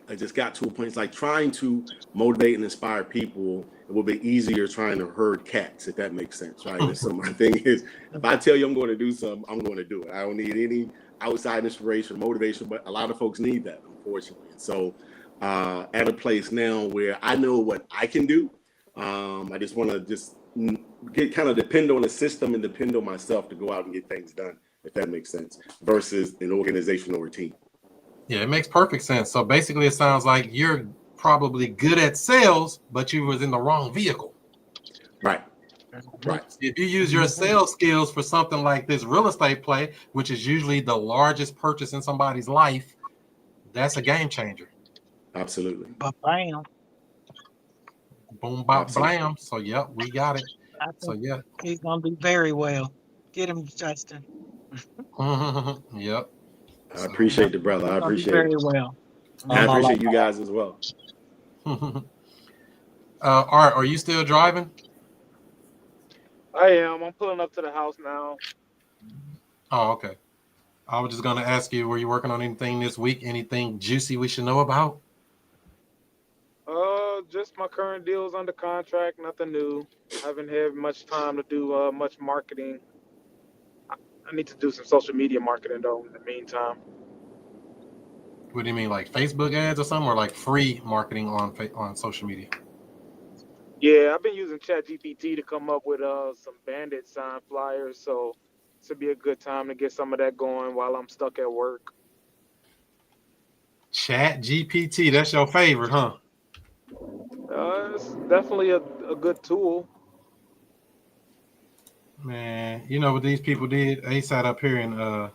I just got to a point. It's like trying to motivate and inspire people. It will be easier trying to herd cats, if that makes sense, right? And so my thing is, if I tell you I'm going to do something, I'm going to do it. I don't need any outside inspiration, motivation, but a lot of folks need that, unfortunately. So at a place now where I know what I can do, I just want to get kind of depend on the system and depend on myself to go out and get things done, if that makes sense, versus an organization or a team. Yeah, it makes perfect sense. So basically, it sounds like you're probably good at sales, but you was in the wrong vehicle. Right. Right. If you use your sales skills for something like this real estate play, which is usually the largest purchase in somebody's life, that's a game changer. Absolutely. Bam. Boom, bop, Absolutely. blam. So, yep, we got it. I So, think yeah. he's gonna do very well. Get him, Justin. Yep. I appreciate the brother. I appreciate very it. well. I appreciate you guys as well. Art, are you still driving? I am. I'm pulling up to the house now. Oh, okay. I was just going to ask you, were you working on anything this week? Anything juicy we should know about? Just my current deals under contract. Nothing new. Haven't had much time to do much marketing. I need to do some social media marketing though. In the meantime. What do you mean, like Facebook ads or something, or like free marketing on social media? Yeah, I've been using ChatGPT to come up with some bandit sign flyers, so this would be a good time to get some of that going while I'm stuck at work. ChatGPT, that's your favorite, huh? It's definitely a good tool. Man, you know what these people did? They sat up here and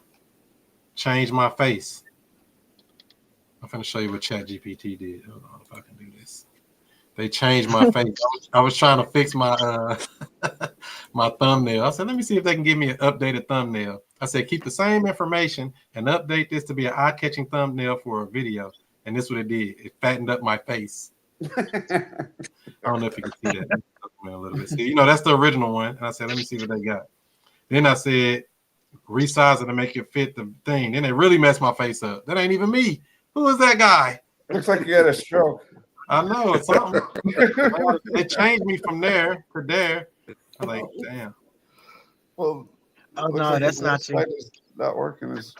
changed my face. I'm finna show you what ChatGPT did. Hold on if I can do this. They changed my face. I was trying to fix my my thumbnail. I said, let me see if they can give me an updated thumbnail. I said, keep the same information and update this to be an eye-catching thumbnail for a video. And this is what it did. It fattened up my face. I don't know if you can see that a little bit. See, you know, that's the original one. And I said, let me see what they got. Then I said, resize it to make it fit the thing. Then they really messed my face up. That ain't even me. Who is that guy? Looks like you had a stroke. I know it's something. They changed me from there to there. I'm like, damn. Well, oh no, that's not you. Not working as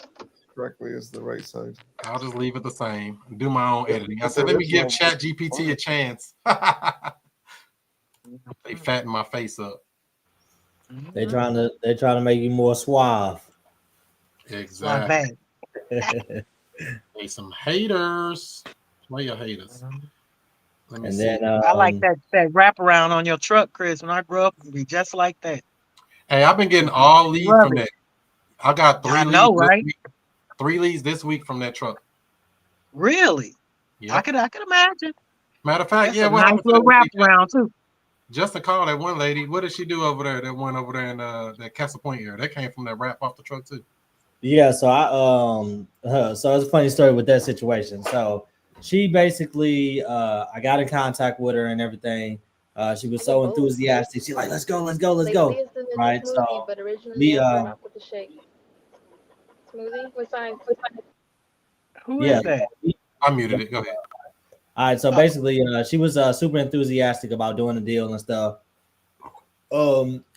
correctly as the right side. I'll just leave it the same. Do my own editing. I said, let me give ChatGPT a chance. They fatten my face up. They're trying to make you more suave. Exactly. Hey, some haters. Play your haters. Let me and see. then I like that wraparound on your truck, Chris. When I grew up, it'd be just like that. Hey, I've been getting all leads from that. I got 3 leads. Right? 3 leads this week from that truck. Really? Yep. I could imagine. Matter of fact, that's a nice little wraparound too. Just to call that one lady. What did she do over there? That one over there in that Castle Point area. That came from that wrap off the truck too. Yeah, so so it's a funny story with that situation. So she basically I got in contact with her and everything. She was so enthusiastic. She's like, let's go. Right. So we Who is that? I muted it. Go ahead. All right, so basically, she was super enthusiastic about doing the deal and stuff.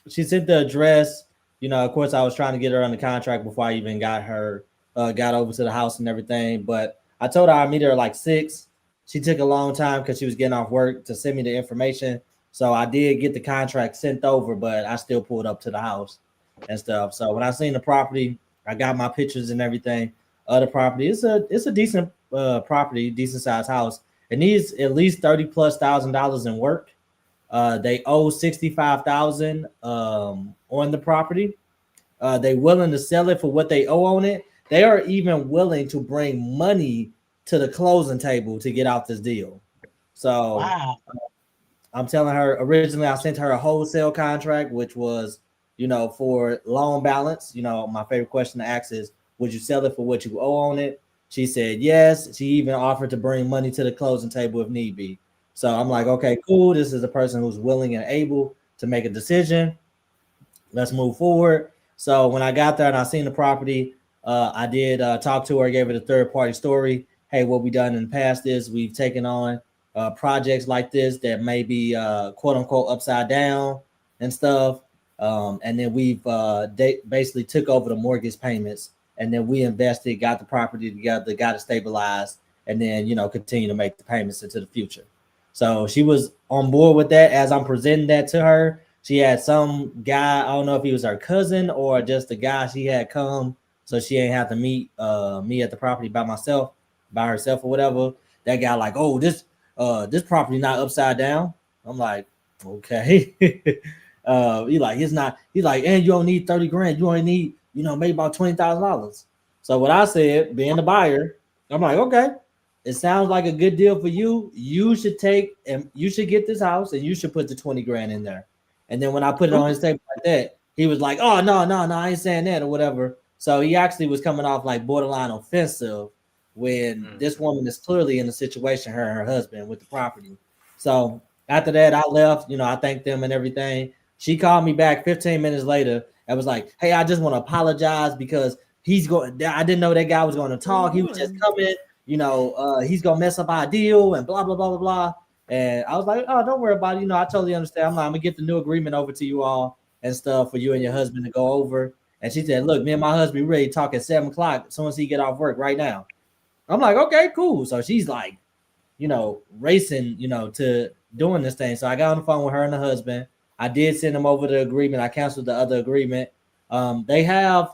she sent the address. You know, of course, I was trying to get her on the contract before I even got her got over to the house and everything. But I told her I'd meet her at like 6. She took a long time because she was getting off work to send me the information. So I did get the contract sent over, but I still pulled up to the house and stuff. So when I seen the property, I got my pictures and everything of the property. It's a decent property, decent sized house. It needs at least $30,000+ in work. They owe 65,000 on the property. They willing to sell it for what they owe on it. They are even willing to bring money to the closing table to get out this deal. So Wow. I'm telling her, originally I sent her a wholesale contract, which was, you know, for loan balance. You know, my favorite question to ask is, would you sell it for what you owe on it? She said yes. She even offered to bring money to the closing table if need be. So I'm like, okay, cool. This is a person who's willing and able to make a decision. Let's move forward. So when I got there and I seen the property, I did talk to her, gave her the third party story. Hey, what we done in the past is we've taken on projects like this that may be quote unquote upside down and stuff. And then we've basically took over the mortgage payments, and then we invested, got the property together, got it stabilized, and then, you know, continue to make the payments into the future. So she was on board with that. As I'm presenting that to her, she had some guy, I don't know if he was her cousin or just the guy she had come, so she ain't have to meet me at the property by herself or whatever. That guy like, oh, this property not upside down. I'm like, okay. He like, it's not. He's like, and you don't need 30 grand. You only need, you know, maybe about $20,000. So what I said, being the buyer, I'm like, okay, it sounds like a good deal for you. You should take and you should get this house and you should put the 20 grand in there. And then when I put it on his table like that, he was like, oh, no, I ain't saying that or whatever. So he actually was coming off like borderline offensive when this woman is clearly in a situation, her and her husband, with the property. So after that, I left, you know, I thanked them and everything. She called me back 15 minutes later and was like, hey, I just want to apologize because he's going, I didn't know that guy was going to talk. He was just coming, you know, he's going to mess up our deal and blah, blah, blah, blah, blah. And I was like, oh, don't worry about it. You know, I totally understand. I'm going to get the new agreement over to you all and stuff for you and your husband to go over. And she said, look, me and my husband ready to talk at 7 o'clock as soon as he get off work right now. I'm like, okay, cool. So she's like, you know, racing, you know, to doing this thing. So I got on the phone with her and the husband. I did send them over the agreement. I canceled the other agreement. They have,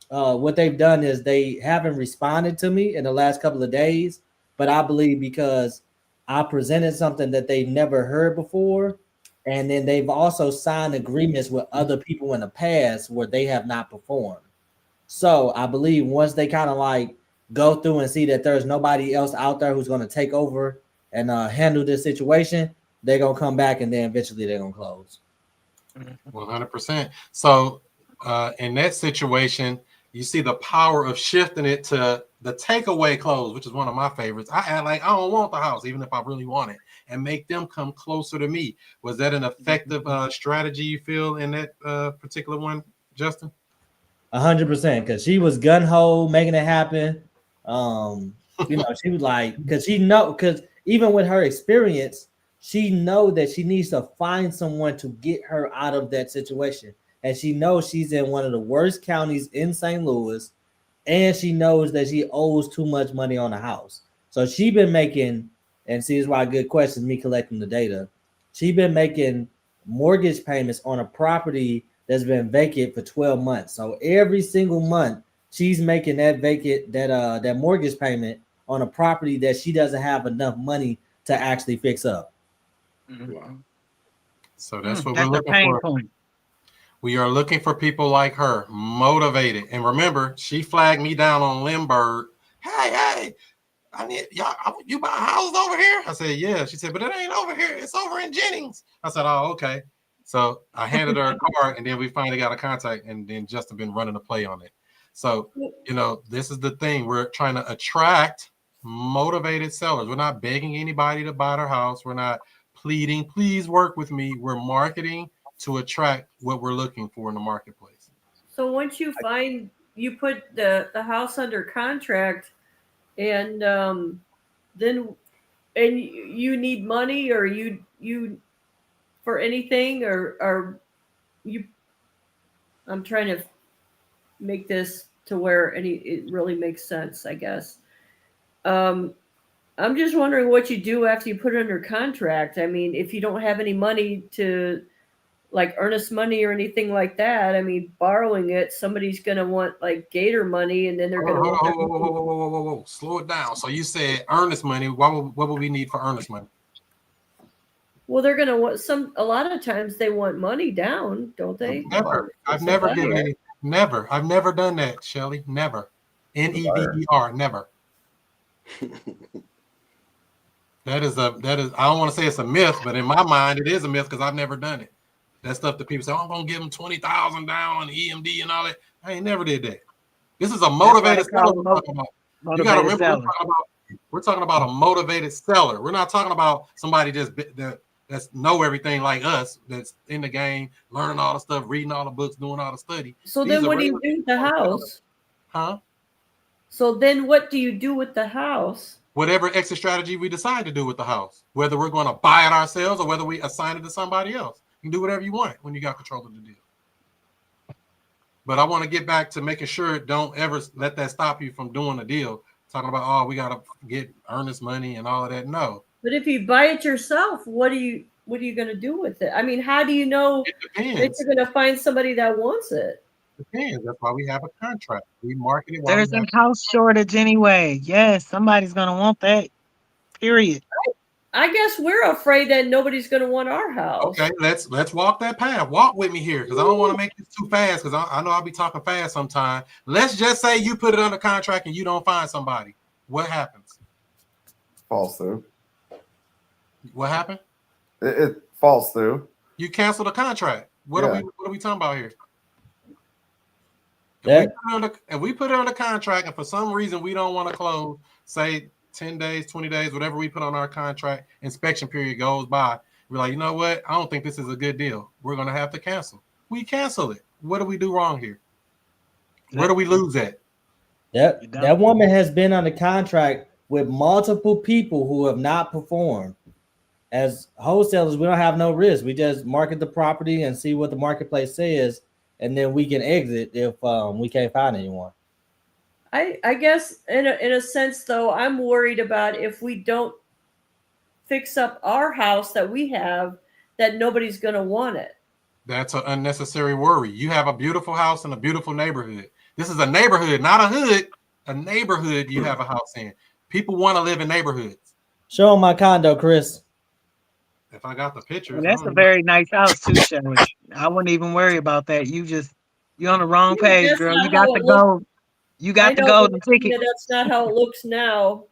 what they've done is they haven't responded to me in the last couple of days, but I believe because I presented something that they've never heard before. And then they've also signed agreements with other people in the past where they have not performed. So I believe once they kind of like go through and see that there's nobody else out there who's going to take over and handle this situation, they're going to come back and then eventually they're going to close. 100%. So in that situation, you see the power of shifting it to the takeaway close, which is one of my favorites. I act like I don't want the house, even if I really want it, and make them come closer to me. Was that an effective strategy you feel in that particular one, Justin? 100%, because she was gun ho making it happen. You know, she was like, because even with her experience, she know that she needs to find someone to get her out of that situation. And she knows she's in one of the worst counties in St. Louis, and she knows that she owes too much money on the house. So she been making, and see, this is why good question, me collecting the data. She been making mortgage payments on a property that's been vacant for 12 months. So every single month she's making that mortgage payment on a property that she doesn't have enough money to actually fix up. Wow. So that's what That's we're looking pain for. point. We are looking for people like her, motivated. And remember, she flagged me down on Lindbergh. Hey, I need y'all. You buy houses over here? I said, yeah. She said, but it ain't over here. It's over in Jennings. I said, oh, okay. So I handed her a card, and then we finally got a contact, and then Justin been running a play on it. So, you know, this is the thing. We're trying to attract motivated sellers. We're not begging anybody to buy their house. We're not pleading, please work with me. We're marketing to attract what we're looking for in the marketplace. So once you find, you put the house under contract, and then and you need money, or you for anything, or you I'm trying to make this to where it really makes sense, I guess. Um, I'm just wondering what you do after you put it under contract. I mean, if you don't have any money to like earnest money or anything like that, I mean, borrowing it, somebody's going to want like gator money, and then they're going to want. Whoa. Slow it down. So you said earnest money. What would we need for earnest money? Well, they're going to want a lot of times they want money down, don't they? Never. I've never given any. Never. I've never done that, Shelly. Never. NEVER. Never. That is I don't want to say it's a myth, but in my mind it is a myth because I've never done it. That stuff that people say, oh, I'm gonna give them 20,000 down on EMD and all that. I ain't never did that. This is a motivated seller we're talking about. You gotta remember we're talking about a motivated seller. We're not talking about somebody that's know everything like us, that's in the game, learning all the stuff, reading all the books, doing all the study. So then what do you do with the house? Huh? So then what do you do with the house? Whatever exit strategy we decide to do with the house, whether we're going to buy it ourselves or whether we assign it to somebody else. You can do whatever you want when you got control of the deal. But I want to get back to making sure don't ever let that stop you from doing a deal. Talking about, oh, we got to get earnest money and all of that. No. But if you buy it yourself, what are you going to do with it? I mean, how do you know that you're going to find somebody that wants it? Depends. That's why we have a contract. We market it. There's a house shortage anyway. Yes, somebody's going to want that. Period. I guess we're afraid that nobody's going to want our house. Okay, let's walk that path. Walk with me here because I don't want to make this too fast because I know I'll be talking fast sometime. Let's just say you put it under contract and you don't find somebody. What happens? Falls through. What happened? It falls through. You cancel the contract. What are we talking about here? If we put it under contract and for some reason we don't want to close, say 10 days, 20 days, whatever we put on our contract, inspection period goes by, we're like, you know what? I don't think this is a good deal. We're going to have to cancel. We cancel it. What do we do wrong here? Where do we lose at? That woman has been under contract with multiple people who have not performed. As wholesalers, we don't have no risk. We just market the property and see what the marketplace says, and then we can exit if we can't find anyone. I guess in a sense, though, I'm worried about if we don't fix up our house that we have, that nobody's going to want it. That's an unnecessary worry. You have a beautiful house in a beautiful neighborhood. This is a neighborhood, not a hood. A neighborhood you have a house in. People want to live in neighborhoods. Show them my condo, Chris. If I got the pictures. Well, that's a very nice house too, Shelly. I wouldn't even worry about that. You're on the wrong page, girl. You got to go. You got the golden ticket. That's not how it looks now.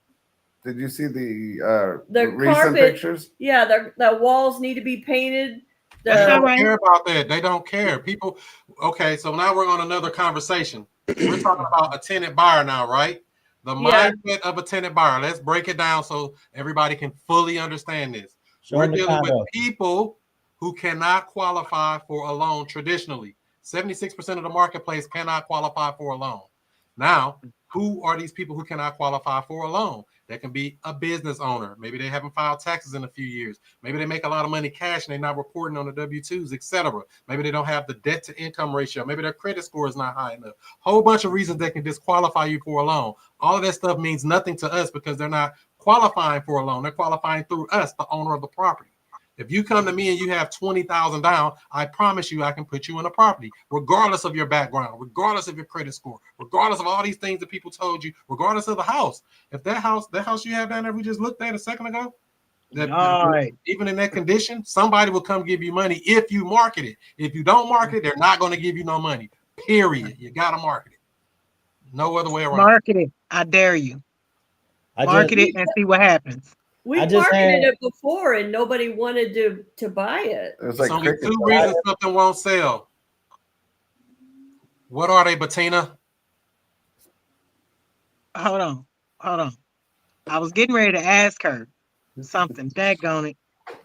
Did you see the recent carpet, pictures? Yeah, the walls need to be painted. They don't care about that. They don't care. People. Okay, so now we're on another conversation. We're talking about a tenant buyer now, right? The mindset of a tenant buyer. Let's break it down so everybody can fully understand this. We're dealing with people who cannot qualify for a loan traditionally. 76% of the marketplace cannot qualify for a loan. Now, who are these people who cannot qualify for a loan? That can be a business owner. Maybe they haven't filed taxes in a few years. Maybe they make a lot of money cash and they're not reporting on the W-2s, etc. Maybe they don't have the debt to income ratio. Maybe their credit score is not high enough. Whole bunch of reasons that can disqualify you for a loan. All of that stuff means nothing to us because they're not qualifying for a loan. They're qualifying through us, the owner of the property. If you come to me and you have 20,000 down, I promise you I can put you in a property, regardless of your background, regardless of your credit score, regardless of all these things that people told you, regardless of the house. If that house you have down there we just looked at a second ago, even in that condition, somebody will come give you money if you market it. If you don't market it, they're not going to give you no money. Period. You got to market it. No other way around. Market it. I dare you. Market it and see what happens. We marketed it before and nobody wanted to buy it. There's like only two reasons something won't sell. What are they, Bettina? Hold on. I was getting ready to ask her something. Daggone it.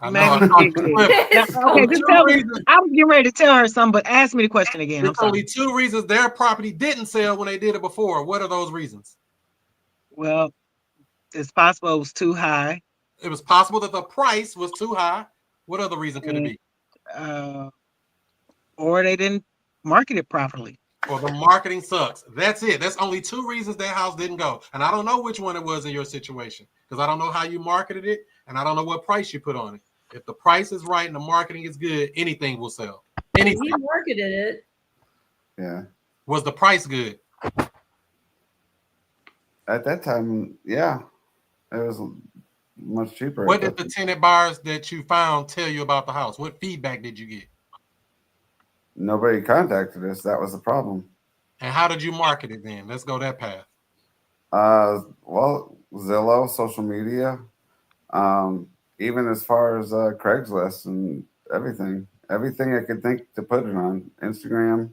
Okay, just tell me. I was getting ready to tell her something, but ask me the question again. There's only two reasons their property didn't sell when they did it before. What are those reasons? Well, it's possible it was too high. It was possible that the price was too high. What other reason could it be? Or they didn't marketed properly. Or the marketing sucks. That's it. That's only 2 reasons that house didn't go. And I don't know which one it was in your situation because I don't know how you marketed it and I don't know what price you put on it. If the price is right and the marketing is good, anything will sell. Anything. He marketed it. Yeah. Was the price good? At that time, yeah, it was much cheaper. What did the tenant buyers that you found tell you about the house? What feedback did you get? Nobody contacted us. That was the problem. And how did you market it then? Let's go that path. Well, Zillow, social media, even as far as Craigslist and everything I could think to put it on, Instagram.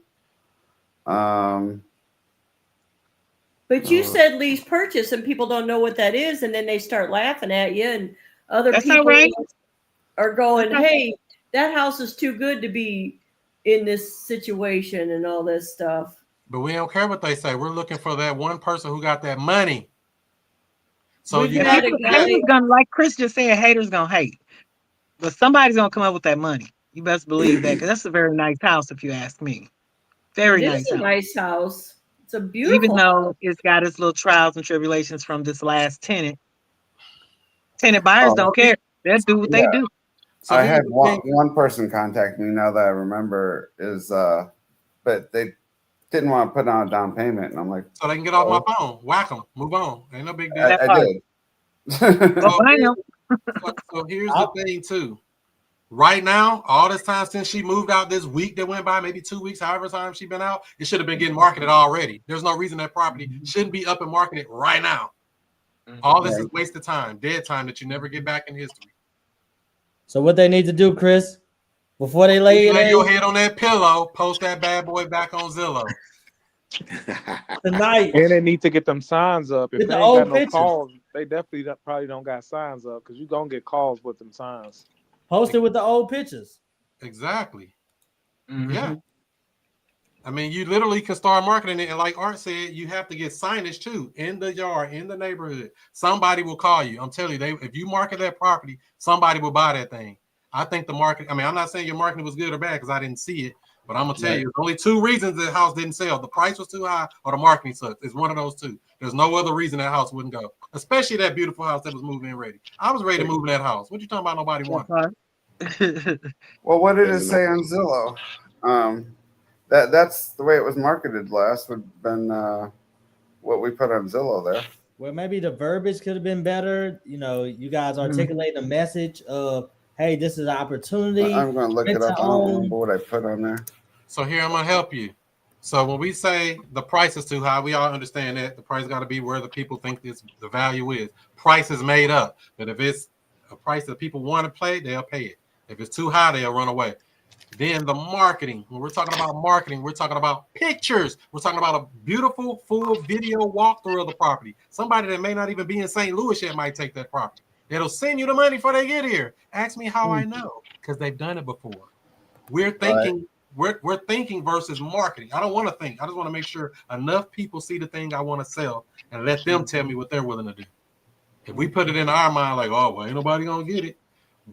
But you said lease purchase, and people don't know what that is, and then they start laughing at you, and other That's people all right. are going, That's all "Hey, that house is too good to be in this situation," and all this stuff. But we don't care what they say. We're looking for that one person who got that money. So We've you got got a guy- Haters gonna, like Chris just said, haters gonna hate. But somebody's gonna come up with that money. You best believe that, because that's a very nice house, if you ask me. Very It nice is a house. nice house. It's a beautiful. Even though it's got its little trials and tribulations from this last tenant. Tenant buyers don't care. They'll do what they do. So I here's had the one thing. person contact me now that I remember is but they didn't want to put on a down payment, and I'm like, So they can get off my phone. Whack them. Move on. Ain't no big deal. That I part. did. So I know. here's the thing too. Right now, all this time since she moved out, this week that went by, maybe 2 weeks, however time she been out, it should have been getting marketed already. There's no reason that property shouldn't be up and marketed right now. All this is wasted time, dead time that you never get back in history. So what they need to do, Chris, before they lay your head on that pillow, post that bad boy back on Zillow tonight. And they need to get them signs up. If With they the ain't old got no pictures. calls, they definitely probably don't got signs up because you're going to get calls with them signs. Post it with the old pictures. Exactly. Mhm. Yeah. I mean, you literally can start marketing it. And like Art said, you have to get signage too in the yard, in the neighborhood. Somebody will call you. I'm telling you, if you market that property, somebody will buy that thing. I think the market, I mean, I'm not saying your marketing was good or bad because I didn't see it, but I'm going to tell you, there's only 2 reasons the house didn't sell. The price was too high or the marketing sucked. It's one of those 2. There's no other reason that house wouldn't go, especially that beautiful house that was moving in ready. I was ready to move in that house. What you talking about? Nobody wanted. Well, what did it say on Zillow? That's the way it was marketed last. Would have been what we put on Zillow there. Well, maybe the verbiage could have been better. You know, you guys articulate the message of, hey, this is an opportunity. I'm going to look it up. I don't remember what I put on there. So here I'm going to help you. So when we say the price is too high, we all understand that the price got to be where the people think the value is. Price is made up. But if it's a price that people want to pay, they'll pay it. If it's too high, they'll run away. Then the marketing. When we're talking about marketing, we're talking about pictures. We're talking about a beautiful full video walkthrough of the property. Somebody that may not even be in St. Louis yet might take that property. It'll send you the money before they get here. Ask me how I know, because they've done it before. We're thinking, we're thinking versus marketing. I don't want to think. I just want to make sure enough people see the thing I want to sell and let them tell me what they're willing to do. If we put it in our mind like, oh, well, ain't nobody gonna get it.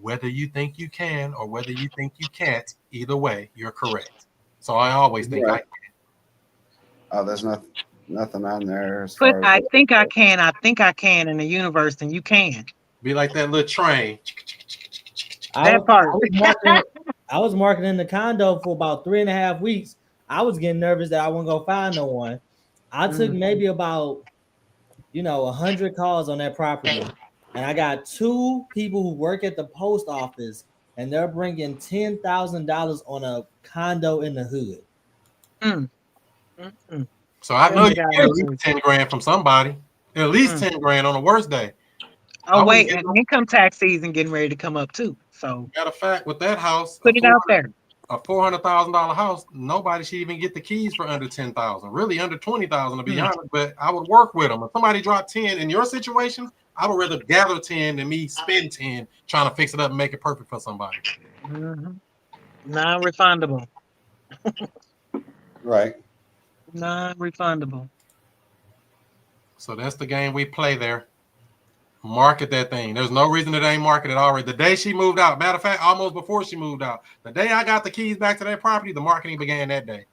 Whether you think you can or whether you think you can't, either way, you're correct. So I always think I can. Oh, there's nothing on there. Put I think I can in the universe, and you can. Be like that little train. That part. I was marketing the condo for about 3.5 weeks. I was getting nervous that I wasn't gonna find no one. I took maybe about 100 calls on that property. And I got 2 people who work at the post office, and they're bringing $10,000 on a condo in the hood. So I know you get at least 10 grand from somebody. At least 10 grand on the worst day. Oh wait, and income tax season getting ready to come up too. So matter of fact, with that house, put it out there. A $400,000 house, nobody should even get the keys for under 10,000. Really, under 20,000 to be honest. But I would work with them. If somebody dropped 10 in your situation, I would rather gather 10 than me spend 10 trying to fix it up and make it perfect for somebody. Non-refundable. Right. Non-refundable. So that's the game we play there. Market that thing. There's no reason it ain't marketed already. The day she moved out, matter of fact, almost before she moved out, the day I got the keys back to that property, the marketing began that day.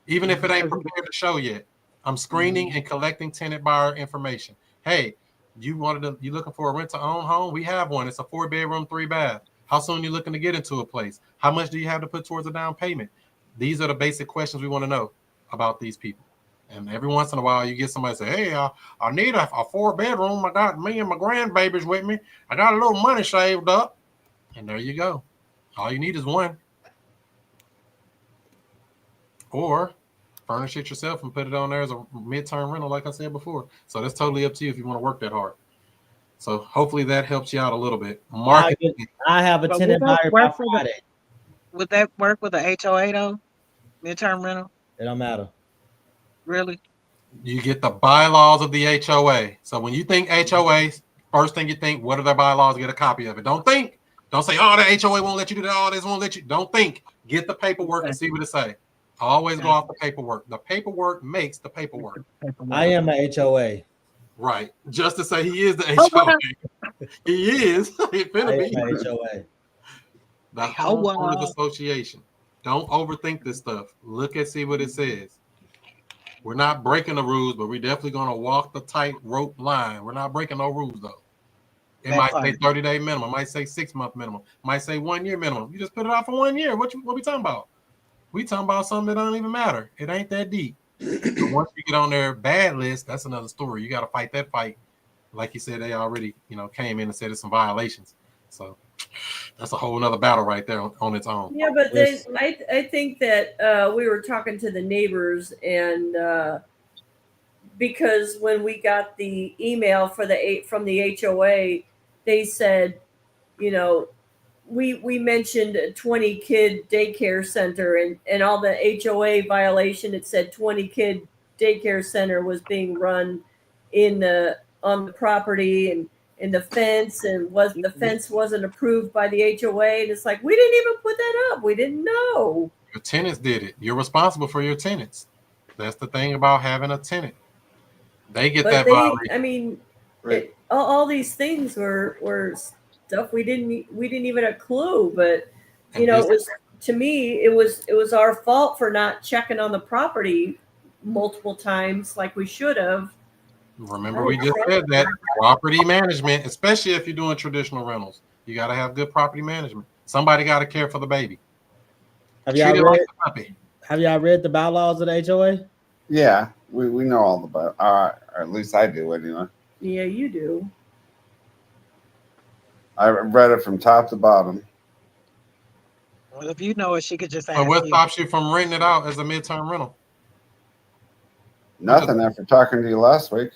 Even if it ain't prepared to show yet. I'm screening and collecting tenant buyer information. Hey, you looking for a rent to own home? We have one. It's a 4-bedroom, 3-bath. How soon you looking to get into a place? How much do you have to put towards a down payment? These are the basic questions we want to know about these people. And every once in a while, you get somebody say, "Hey, I need a 4-bedroom. I got me and my grandbabies with me. I got a little money saved up." And there you go. All you need is one. Or furnish it yourself and put it on there as a midterm rental, like I said before. So that's totally up to you if you want to work that hard. So hopefully that helps you out a little bit. Marketing. I have a tenant buyer by Friday. Would that work with the HOA though? Midterm rental? It don't matter. Really? You get the bylaws of the HOA. So when you think HOA, first thing you think, what are their bylaws? Get a copy of it. Don't say, "Oh, the HOA won't let you do that. Oh, this won't let you." Don't think. Get the paperwork and see what it say. Always go off the paperwork. The paperwork makes the paperwork. I am a HOA. Right. Just to say he is the HOA. He is. It's gonna be HOA. The Homeowners Association. Don't overthink this stuff. Look and see what it says. We're not breaking the rules, but we're definitely going to walk the tightrope line. We're not breaking no rules, though. It might say 30-day minimum. It might say 6-month minimum. It might say 1-year minimum. You just put it out for 1 year. What we talking about? We talking about something that don't even matter. It ain't that deep. Once you get on their bad list, that's another story. You got to fight that fight. Like you said, they already, came in and said it's some violations. So that's a whole nother battle right there on its own. Yeah, but I think that we were talking to the neighbors, and because when we got the email from the HOA, they said, we mentioned a 20-kid daycare center, and all the HOA violation, it said 20-kid daycare center was being run on the property, and the fence the fence wasn't approved by the HOA, and it's like, we didn't even put that up. We didn't know. Your tenants did it. You're responsible for your tenants. That's the thing about having a tenant. They get that violation. I mean, all these things were stuff we didn't even have a clue, but it was, to me, it was our fault for not checking on the property multiple times like we should have. Remember, we just said that property management, especially if you're doing traditional rentals, you got to have good property management. Somebody got to care for the baby. Have y'all read the bylaws of the HOA? Yeah, we know all about, or at least I do anyway. Yeah, you do. I read it from top to bottom. Well, if you know it, she could just ask. So what stops you from renting it out as a midterm rental? Nothing after talking to you last week.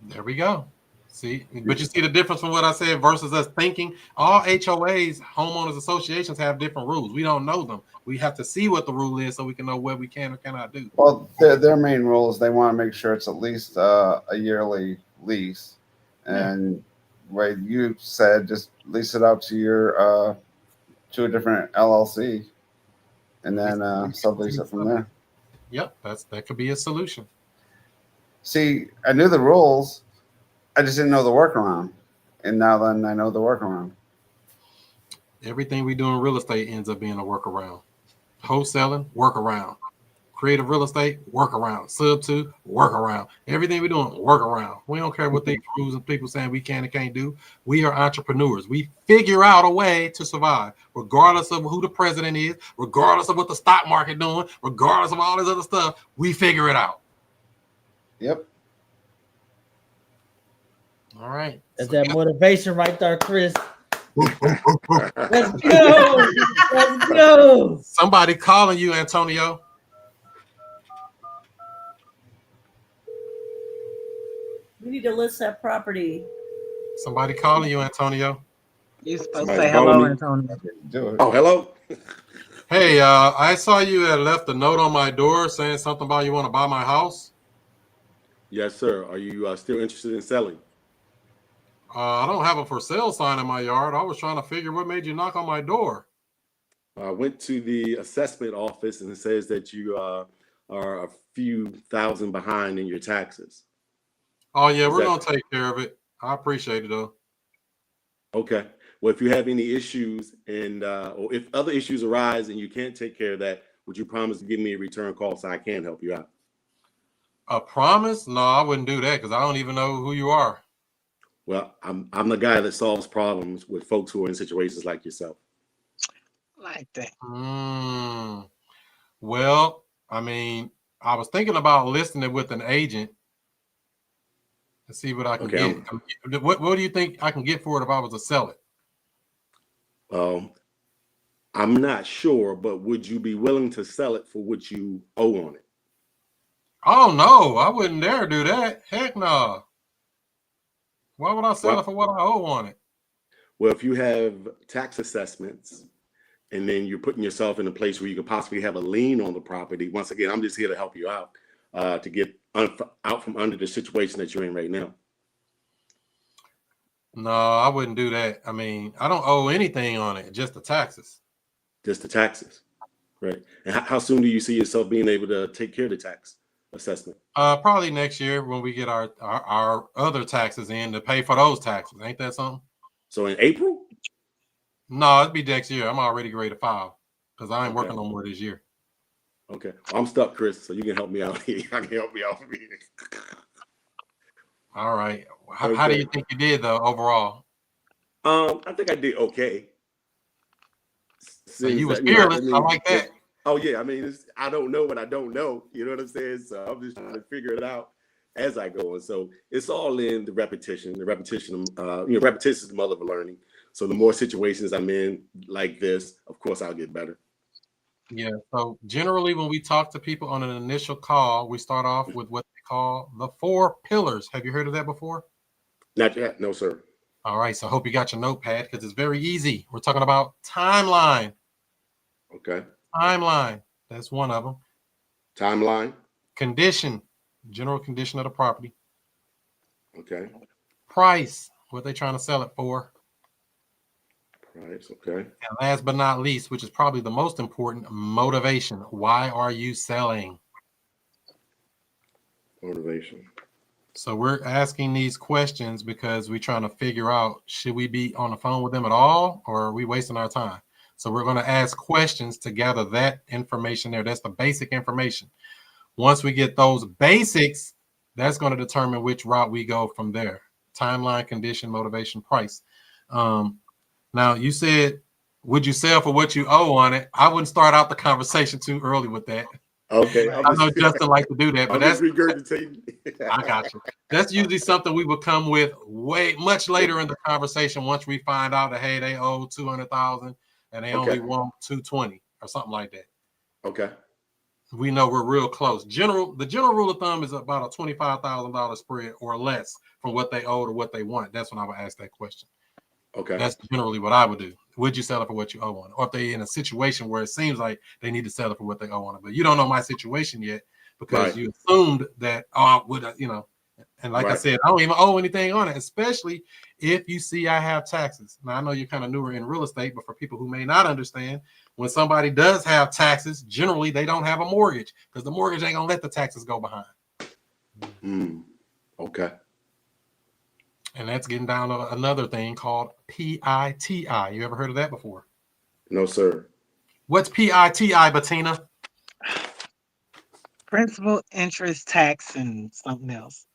There we go. See, but you see the difference from what I said versus us thinking. All HOAs, homeowners associations, have different rules. We don't know them. We have to see what the rule is so we can know what we can or cannot do. Well, their main rule is they want to make sure it's at least a yearly lease. And what you said, just lease it out to your to a different LLC, and then sublease it from there. Yep, that could be a solution. See, I knew the rules, I just didn't know the workaround, and now then I know the workaround. Everything we do in real estate ends up being a workaround. Wholesaling, workaround. Creative real estate, workaround. Sub to, workaround. Everything we're doing, workaround. We don't care what they rules and people saying we can and can't do. We are entrepreneurs. We figure out a way to survive, regardless of who the president is, regardless of what the stock market doing, regardless of all this other stuff. We figure it out. Yep. All right. That's that motivation right there, Chris. Let's go. Let's go. Somebody calling you, Antonio. We need to list that property. Somebody calling you, Antonio. You're supposed to say hello, Antonio. Oh, hello. Hey, I saw you had left a note on my door saying something about you want to buy my house. Yes, sir. Are you still interested in selling? I don't have a for sale sign in my yard. I was trying to figure what made you knock on my door. I went to the assessment office and it says that you are a few thousand behind in your taxes. Oh, yeah, we're going to take care of it. I appreciate it, though. Okay. Well, if you have any issues or if other issues arise and you can't take care of that, would you promise to give me a return call so I can help you out? A promise? No, I wouldn't do that because I don't even know who you are. Well, I'm the guy that solves problems with folks who are in situations like yourself. Like that. Well, I mean, I was thinking about listing it with an agent to see what I can get. What do you think I can get for it if I was to sell it? I'm not sure, but would you be willing to sell it for what you owe on it? Oh no, I wouldn't dare do that. Heck no. Why would I sell it for what I owe on it? Well, if you have tax assessments and then you're putting yourself in a place where you could possibly have a lien on the property, once again, I'm just here to help you out to get out from under the situation that you're in right now. No, I wouldn't do that. I mean, I don't owe anything on it, just the taxes. Just the taxes, right? And how soon do you see yourself being able to take care of the tax assessment? Probably next year when we get our other taxes in to pay for those taxes. Ain't that something? So in April? No, it'd be next year. I'm already ready to file because I ain't working no more this year. Okay, well, I'm stuck, Chris, so you can help me out here. I can help me out here. All right. How do you think you did though overall? I think I did okay. So you was fearless. I like that. Oh yeah, I mean, I don't know what I don't know. You know what I'm saying? So I'm just trying to figure it out as I go. And so it's all in the repetition. The repetition, repetition is the mother of learning. So the more situations I'm in like this, of course, I'll get better. Yeah. So generally, when we talk to people on an initial call, we start off with what they call the 4 pillars. Have you heard of that before? Not yet. No, sir. All right. So I hope you got your notepad because it's very easy. We're talking about timeline. Okay. Timeline. That's one of them. Timeline. Condition. General condition of the property. Okay. Price. What they trying to sell it for. Price. Okay. And last but not least, which is probably the most important, motivation. Why are you selling? Motivation. So we're asking these questions because we're trying to figure out, should we be on the phone with them at all, or are we wasting our time? So we're going to ask questions to gather that information there. That's the basic information. Once we get those basics, that's going to determine which route we go from there. Timeline, condition, motivation, price. Now, you said, would you sell for what you owe on it? I wouldn't start out the conversation too early with that. Okay. I know Justin likes to do that, but that's regurgitating. I got you. That's usually something we would come with much later in the conversation once we find out that, hey, they owe $200,000 and they only want $220 or something like that. Okay. We know we're real close. The general rule of thumb is about a $25,000 spread or less from what they owe to what they want. That's when I would ask that question. Okay. That's generally what I would do. Would you sell it for what you owe on it? Or if they're in a situation where it seems like they need to sell it for what they owe on it, but you don't know my situation yet because you assumed that, and like I said, I don't even owe anything on it, especially if you see I have taxes. Now, I know you're kind of newer in real estate, but for people who may not understand, when somebody does have taxes, generally they don't have a mortgage because the mortgage ain't going to let the taxes go behind. Okay. And that's getting down to another thing called PITI. You ever heard of that before? No, sir. What's PITI, Bettina? Principal, interest, tax, and something else.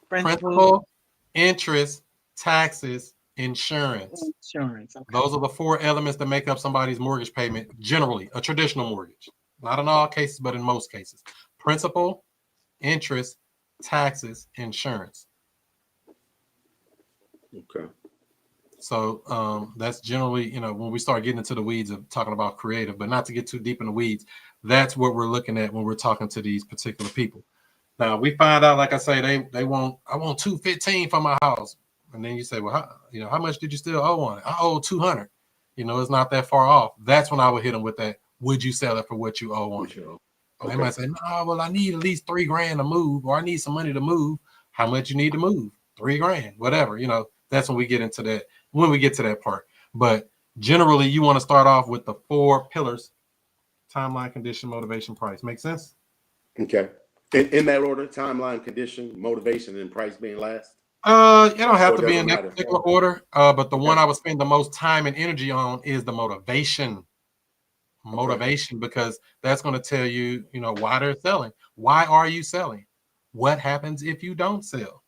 Principal, interest, taxes, insurance. Insurance. Okay. Those are the 4 elements that make up somebody's mortgage payment, generally, a traditional mortgage. Not in all cases, but in most cases. Principal, interest, taxes, insurance. Okay. So that's generally, when we start getting into the weeds of talking about creative, but not to get too deep in the weeds, that's what we're looking at when we're talking to these particular people. Now we find out, like I say, I want $215 for my house. And then you say, well, how much did you still owe on it? I owe $200. It's not that far off. That's when I would hit them with that. Would you sell it for what you owe on it? Okay. They might say, no, well, I need at least $3,000 to move, or I need some money to move. How much you need to move? $3,000, whatever. That's when we get into that, when we get to that part. But generally, you want to start off with the 4 pillars: timeline, condition, motivation, price. Make sense? Okay. In that order: timeline, condition, motivation, and price being last? It don't have to be in that particular order. But the one I would spend the most time and energy on is the motivation. motivation, because that's going to tell you, why they're selling. Why are you selling? What happens if you don't sell?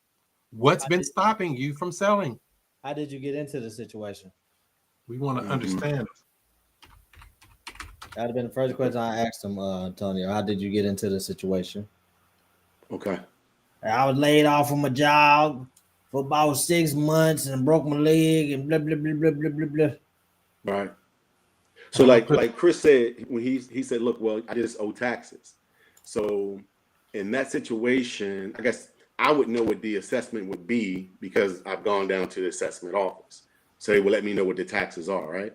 What's been stopping you from selling? How did you get into the situation? We want to understand. That'd have been the first question I asked him, Antonio. How did you get into the situation? Okay. I was laid off from a job for about 6 months and broke my leg and blah blah blah blah blah blah blah. Right. So like Chris said, when he said, look, well, I just owe taxes. So in that situation, I guess I would know what the assessment would be because I've gone down to the assessment office. So they will let me know what the taxes are, right?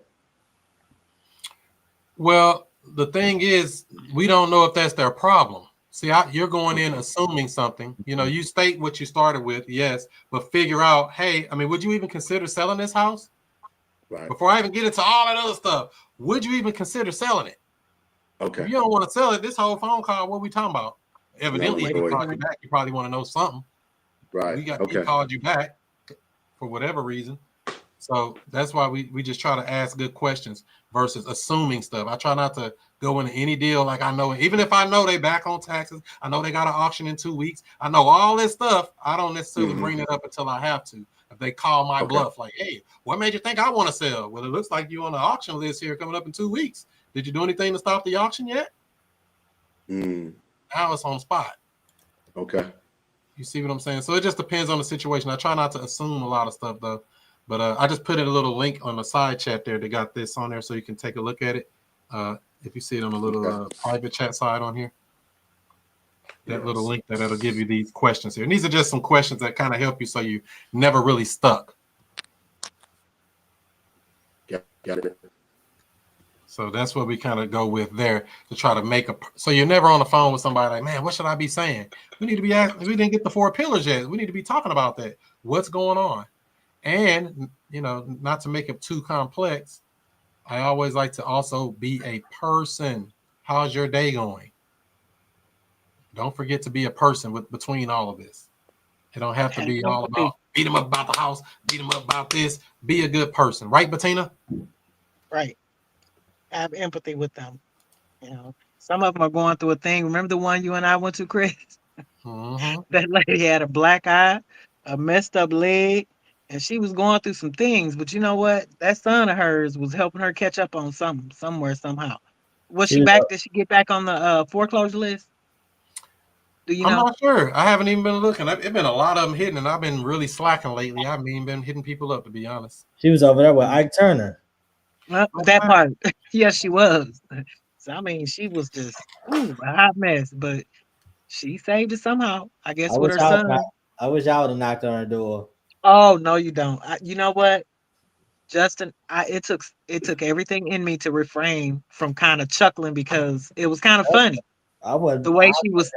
Well, the thing is, we don't know if that's their problem. See, you're going in assuming something. You state what you started with, yes, but figure out, hey, would you even consider selling this house? Right. Before I even get into all that other stuff, would you even consider selling it? Okay. If you don't want to sell it, this whole phone call, what are we talking about? Evidently, if he called you back, you probably want to know something. Right. He called you back for whatever reason. So that's why we just try to ask good questions versus assuming stuff. I try not to go into any deal like I know. Even if I know they back on taxes, I know they got an auction in 2 weeks. I know all this stuff. I don't necessarily bring it up until I have to. If they call my bluff, like, hey, what made you think I want to sell? Well, it looks like you're on the auction list here coming up in 2 weeks. Did you do anything to stop the auction yet? Now it's on spot. Okay. You see what I'm saying? So it just depends on the situation. I try not to assume a lot of stuff, though. But I just put in a little link on the side chat there. They got this on there so you can take a look at it. If you see it on a little private chat side on here. That little link that'll give you these questions here. And these are just some questions that kind of help you so you never really stuck. Got it. So that's what we kind of go with there to try to make so you're never on the phone with somebody like, man, what should I be saying? We need to be asking, we didn't get the 4 pillars yet. We need to be talking about that. What's going on? And, not to make it too complex, I always like to also be a person. How's your day going? Don't forget to be a person between all of this. It don't have to be all about beat them up about the house, beat them up about this. Be a good person. Right, Bettina? Right. Have empathy with them. Some of them are going through a thing. Remember the one you and I went to, Chris? That lady had a black eye, a messed up leg, and she was going through some things. But you know what? That son of hers was helping her catch up on something, somewhere, somehow. Was she back? Did she get back on the foreclosure list? Do you know? I'm not sure. I haven't even been looking. It's been a lot of them hitting, and I've been really slacking lately. I haven't even been hitting people up, to be honest. She was over there with Ike Turner. That part. Yes, she was. So, she was just a hot mess, but she saved it somehow. I guess with her son. I wish I would have knocked on her door. Oh, no, you don't. You know what, Justin? It took everything in me to refrain from kind of chuckling because it was kind of funny. I wasn't. The way she was,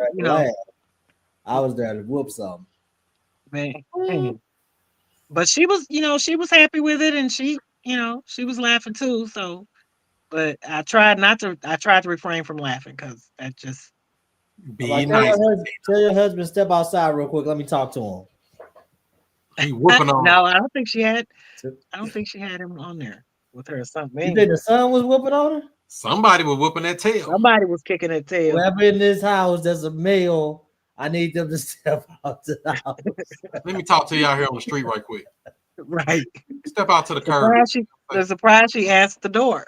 I was there to whoop something. Man. But she was, she was happy with it, and she was laughing too. So, but I tried to refrain from laughing because that just. Be nice. Tell your husband step outside real quick. Let me talk to him. He whooping on. No, I don't think she had him on there with her or something. You think the son was whooping on her? Somebody was whooping that tail. Somebody was kicking that tail. Whoever in this house that's a male, I need them to step out to the house. Let me talk to y'all here on the street right quick. Right. Step out to the curb. Surprise she asked the door.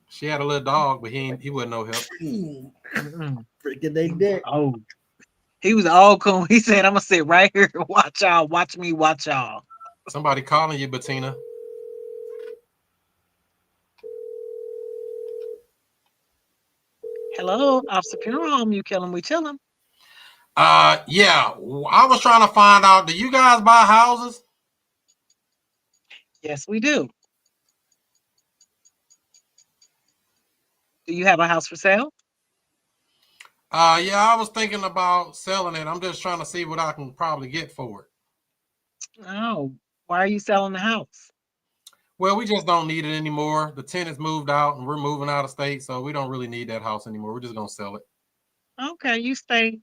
She had a little dog, but he wasn't no help. Freaking they dick. Oh. He was all cool. He said, I'm gonna sit right here and watch y'all. Watch me watch y'all. Somebody calling you, Bettina. Hello, Officer Funeral Home. You kill him, we chill him. Yeah. I was trying to find out, do you guys buy houses? Yes, we do. Do you have a house for sale? Yeah, I was thinking about selling it. I'm just trying to see what I can probably get for it. Oh, why are you selling the house? Well, we just don't need it anymore. The tenants moved out and we're moving out of state, so we don't really need that house anymore. We're just gonna sell it. Okay, you stay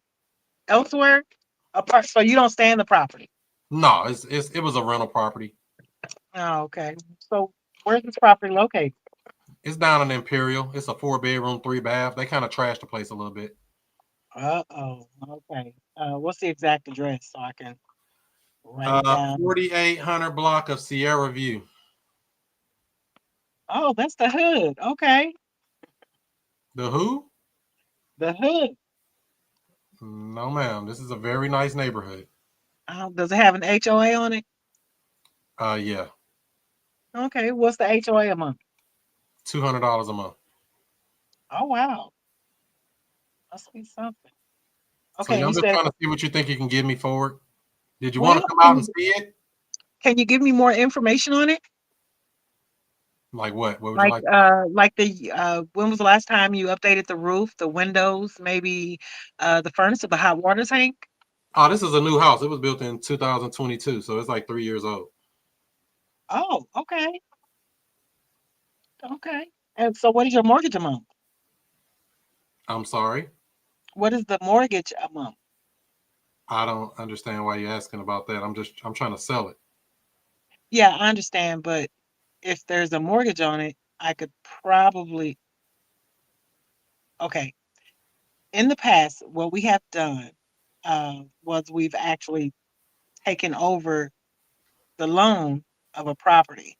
elsewhere? Apart, so you don't stay in the property? No, it was a rental property. Oh, okay. So where's this property located? It's down in Imperial. It's a 4-bedroom, 3-bath. They kind of trashed the place a little bit. Uh-oh. Okay. What's the exact address so I can write it down? 4800 block of Sierra View. Oh, that's the hood. Okay. The who? The hood. No, ma'am. This is a very nice neighborhood. Does it have an HOA on it? Yeah. Okay. What's the HOA a month? $200 a month. Oh, wow. Must be something. So Okay. I'm You just said, trying to see what you think you can give me for it. Did you want well, to come out and see it? can you give me more information on it? Like what? What would you like? Like when was the last time you updated the roof, the windows, maybe the furnace or the hot water tank? Oh, this is a new house. It was built in 2022, so it's like 3 years old. Oh, okay. Okay. And so what is your mortgage amount? I'm sorry. What is the mortgage amount? I don't understand why you're asking about that. I'm trying to sell it. Yeah, I understand, but if there's a mortgage on it, I could probably, okay. In the past, what we have done was we've actually taken over the loan of a property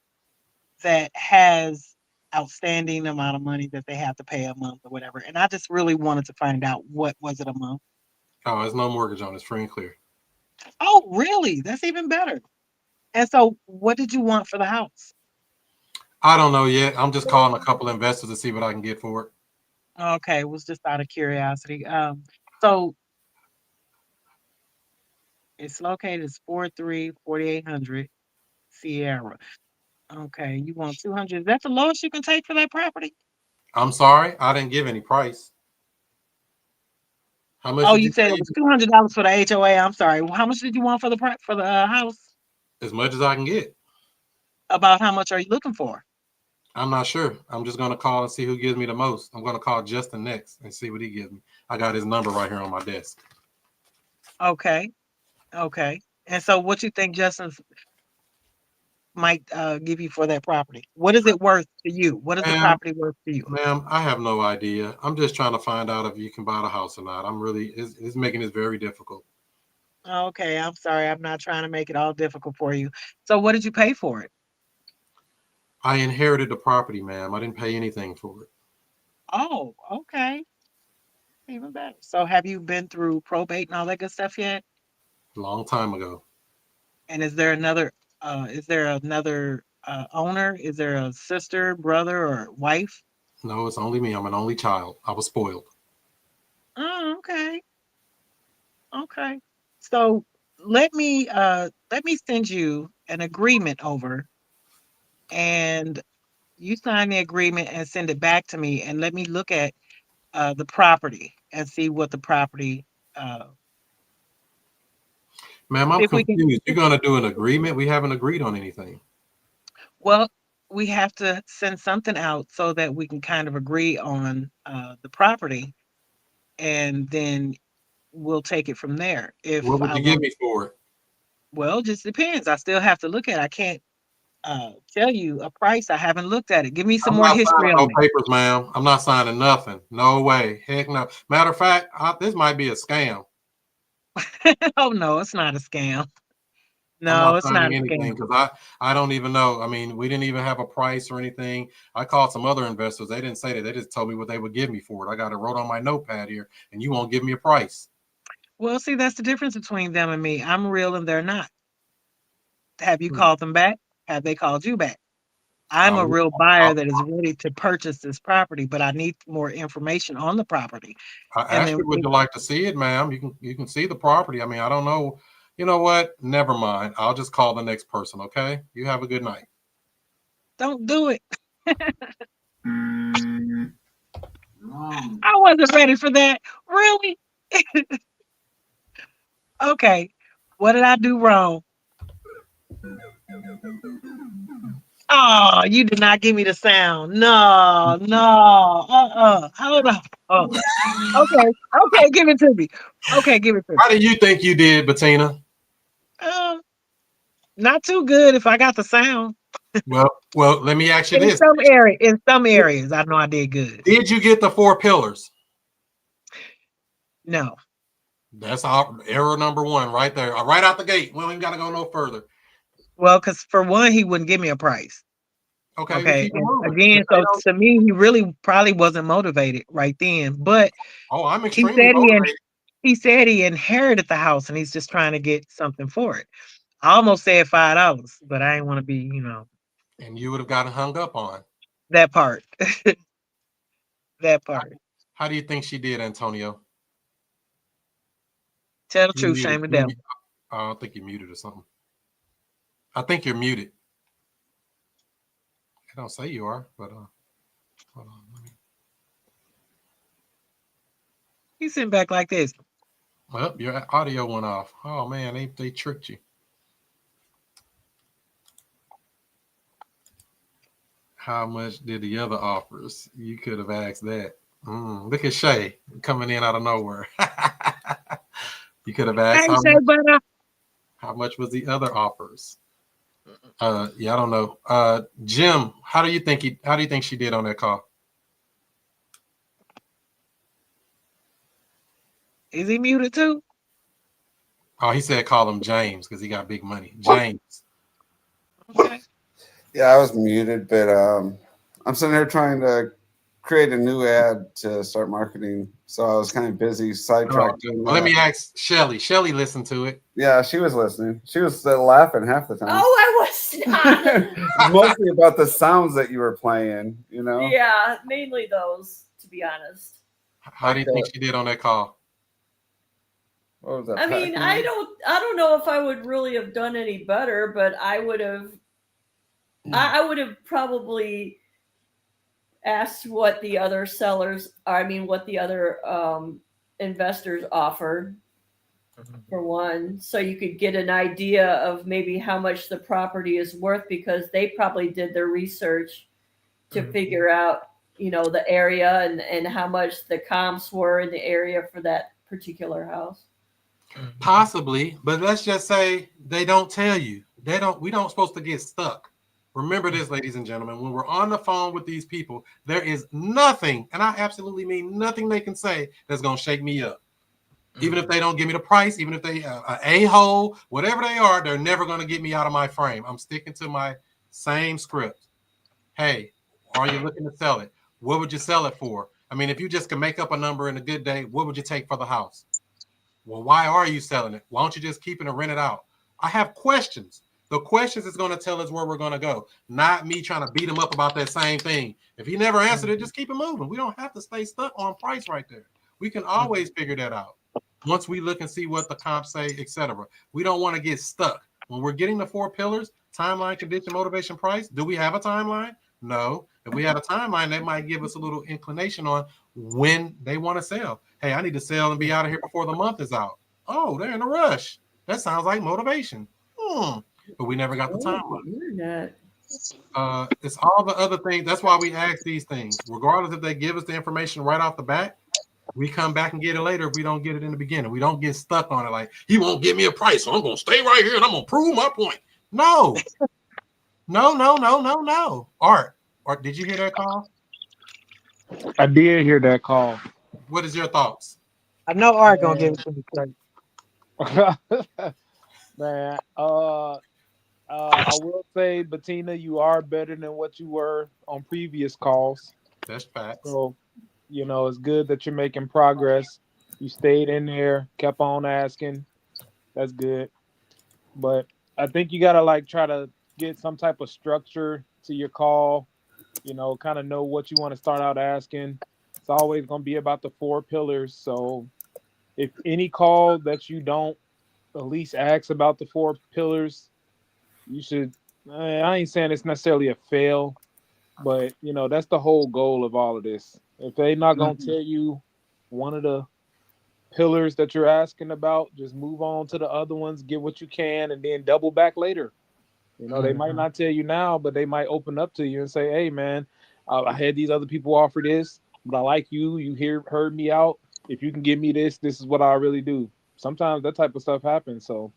that has outstanding amount of money that they have to pay a month or whatever. And I just really wanted to find out what was it a month. Oh, there's no mortgage on it. It's free and clear. Oh, really? That's even better. And so what did you want for the house? I don't know yet. I'm just calling a couple investors to see what I can get for it. Okay, it was just out of curiosity. So it's located as 4800 Sierra. Okay, you want 200. Is that the lowest you can take for that property? I'm sorry. I didn't give any price. How much Oh, did you you said say? it was $200 for the HOA. I'm sorry. How much did you want for the house? As much as I can get. About how much are you looking for? I'm not sure. I'm just going to call and see who gives me the most. I'm going to call Justin next and see what he gives me. I got his number right here on my desk. Okay. Okay. And so what you think Justin might give you for that property? What is it worth to you? What is the Ma'am, property worth to you? ma'am, I have no idea. I'm just trying to find out if you can buy the house or not. It's making this very difficult. Okay, I'm sorry. I'm not trying to make it all difficult for you. So what did you pay for it? I inherited the property, ma'am. I didn't pay anything for it. Oh, okay. Even better. So have you been through probate and all that good stuff yet? A long time ago. And is there another owner? Is there a sister, brother, or wife? No, it's only me. I'm an only child. I was spoiled. Oh, okay. Okay. So let me send you an agreement over and you sign the agreement and send it back to me and let me look at the property and see what the property Ma'am, see I'm if we can. confused. You're going to do an agreement? We haven't agreed on anything. Well, we have to send something out so that we can kind of agree on the property and then we'll take it from there. What If would I you give want, me for it? well, it just depends. I still have to look at it. I can't tell you a price. I haven't looked at it. Give me some I'm more not history signing no on papers, ma'am. I'm not signing nothing. No way. Heck no. Matter of fact, this might be a scam. it. Oh no, it's not a scam. I'm No, not it's not signing a anything scam. because I don't even know. I mean, we didn't even have a price or anything. I called some other investors. They didn't say that. They just told me what they would give me for it. I got it wrote on my notepad here, and you won't give me a price. Well, see, that's the difference between them and me. I'm real and they're not. Have you Hmm. called them back? Have they called you back? I'm a I'll, real I'll, buyer that is ready to purchase this property, but I need more information on the property. I And asked then you, would you like to see it, ma'am? You can see the property. I mean, I don't know. You know what? Never mind. I'll just call the next person. Okay. You have a good night. don't do it. I wasn't ready for that. Really? Okay. What did I do wrong? Oh, you did not give me the sound. No, no. Hold on. Oh, okay. Okay, give it to me. Okay, give it to me. How do you think you did, Bettina? Um, not too good if I got the sound. Well, let me ask you In this: some areas, I know I did good. Did you get the 4 pillars? No. That's error number 1 right there, right out the gate. We don't even got to go no further. Well, because for one, he wouldn't give me a price. Okay, we keep it moving. Again, so to me, he really probably wasn't motivated right then. But I'm extremely motivated. He said he inherited the house and he's just trying to get something for it. I almost said $5, but I didn't want to be, And you would have gotten hung up on that part. That part. How do you think she did, Antonio? Tell the truth, shame the devil. I don't think you're muted or something. I think you're muted. I don't say you are, but hold on. He's sitting back like this. Well, your audio went off. Oh man, they tricked you. How much did the other offers? You could have asked that. Look at Shay coming in out of nowhere. You could have asked how much was the other offers? Yeah, I don't know. Jim, how do you think she did on that call? Is he muted too? Oh, he said call him James because he got big money. James. Okay. Yeah, I was muted, but I'm sitting here trying to create a new ad to start marketing. So I was kind of busy, sidetracked. Well, let me ask Shelly. Shelly listened to it. Yeah, she was listening. She was laughing half the time. Oh, I was not. Mostly about the sounds that you were playing, Yeah, mainly those, to be honest. How do you think she did on that call? What was that? I mean, I don't know if I would really have done any better, but I would have probably asked what the other what the other investors offered, for one, so you could get an idea of maybe how much the property is worth, because they probably did their research to figure out, the area and how much the comps were in the area for that particular house. Possibly, but let's just say they don't tell you. We don't supposed to get stuck. Remember this, ladies and gentlemen, when we're on the phone with these people, there is nothing, and I absolutely mean nothing they can say that's going to shake me up. Even if they don't give me the price, even if they a-hole, whatever they are, they're never going to get me out of my frame. I'm sticking to my same script. Hey, are you looking to sell it? What would you sell it for? I mean, if you just can make up a number in a good day, what would you take for the house? Well, why are you selling it? Why don't you just keep it and rent it out? I have questions. The questions is going to tell us where we're going to go, not me trying to beat him up about that same thing. If he never answered it, just keep it moving. We don't have to stay stuck on price right there. We can always figure that out once we look and see what the comps say, etc. We don't want to get stuck. When we're getting the 4 pillars, timeline, condition, motivation, price, do we have a timeline? No. If we had a timeline, that might give us a little inclination on when they want to sell. Hey, I need to sell and be out of here before the month is out. Oh, they're in a rush. That sounds like motivation. But we never got the timeline. It's all the other things. That's why we ask these things. Regardless if they give us the information right off the bat, we come back and get it later if we don't get it in the beginning. We don't get stuck on it like, he won't give me a price, so I'm going to stay right here and I'm going to prove my point. No. No. Art, did you hear that call? I did hear that call. What is your thoughts? I know Art going to give it to me. Man, I will say, Bettina, you are better than what you were on previous calls. That's facts. So, it's good that you're making progress. You stayed in there, kept on asking. That's good. But I think you got to try to get some type of structure to your call, kind of know what you want to start out asking. It's always going to be about the 4 pillars. So if any call that you don't at least ask about the 4 pillars, you should, I ain't saying it's necessarily a fail, but that's the whole goal of all of this. If they're not going to tell you one of the pillars that you're asking about, just move on to the other ones, get what you can, and then double back later. They might not tell you now, but they might open up to you and say, hey man, I had these other people offer this, but I like you. You heard me out. If you can give me this is what I really do. Sometimes that type of stuff happens. So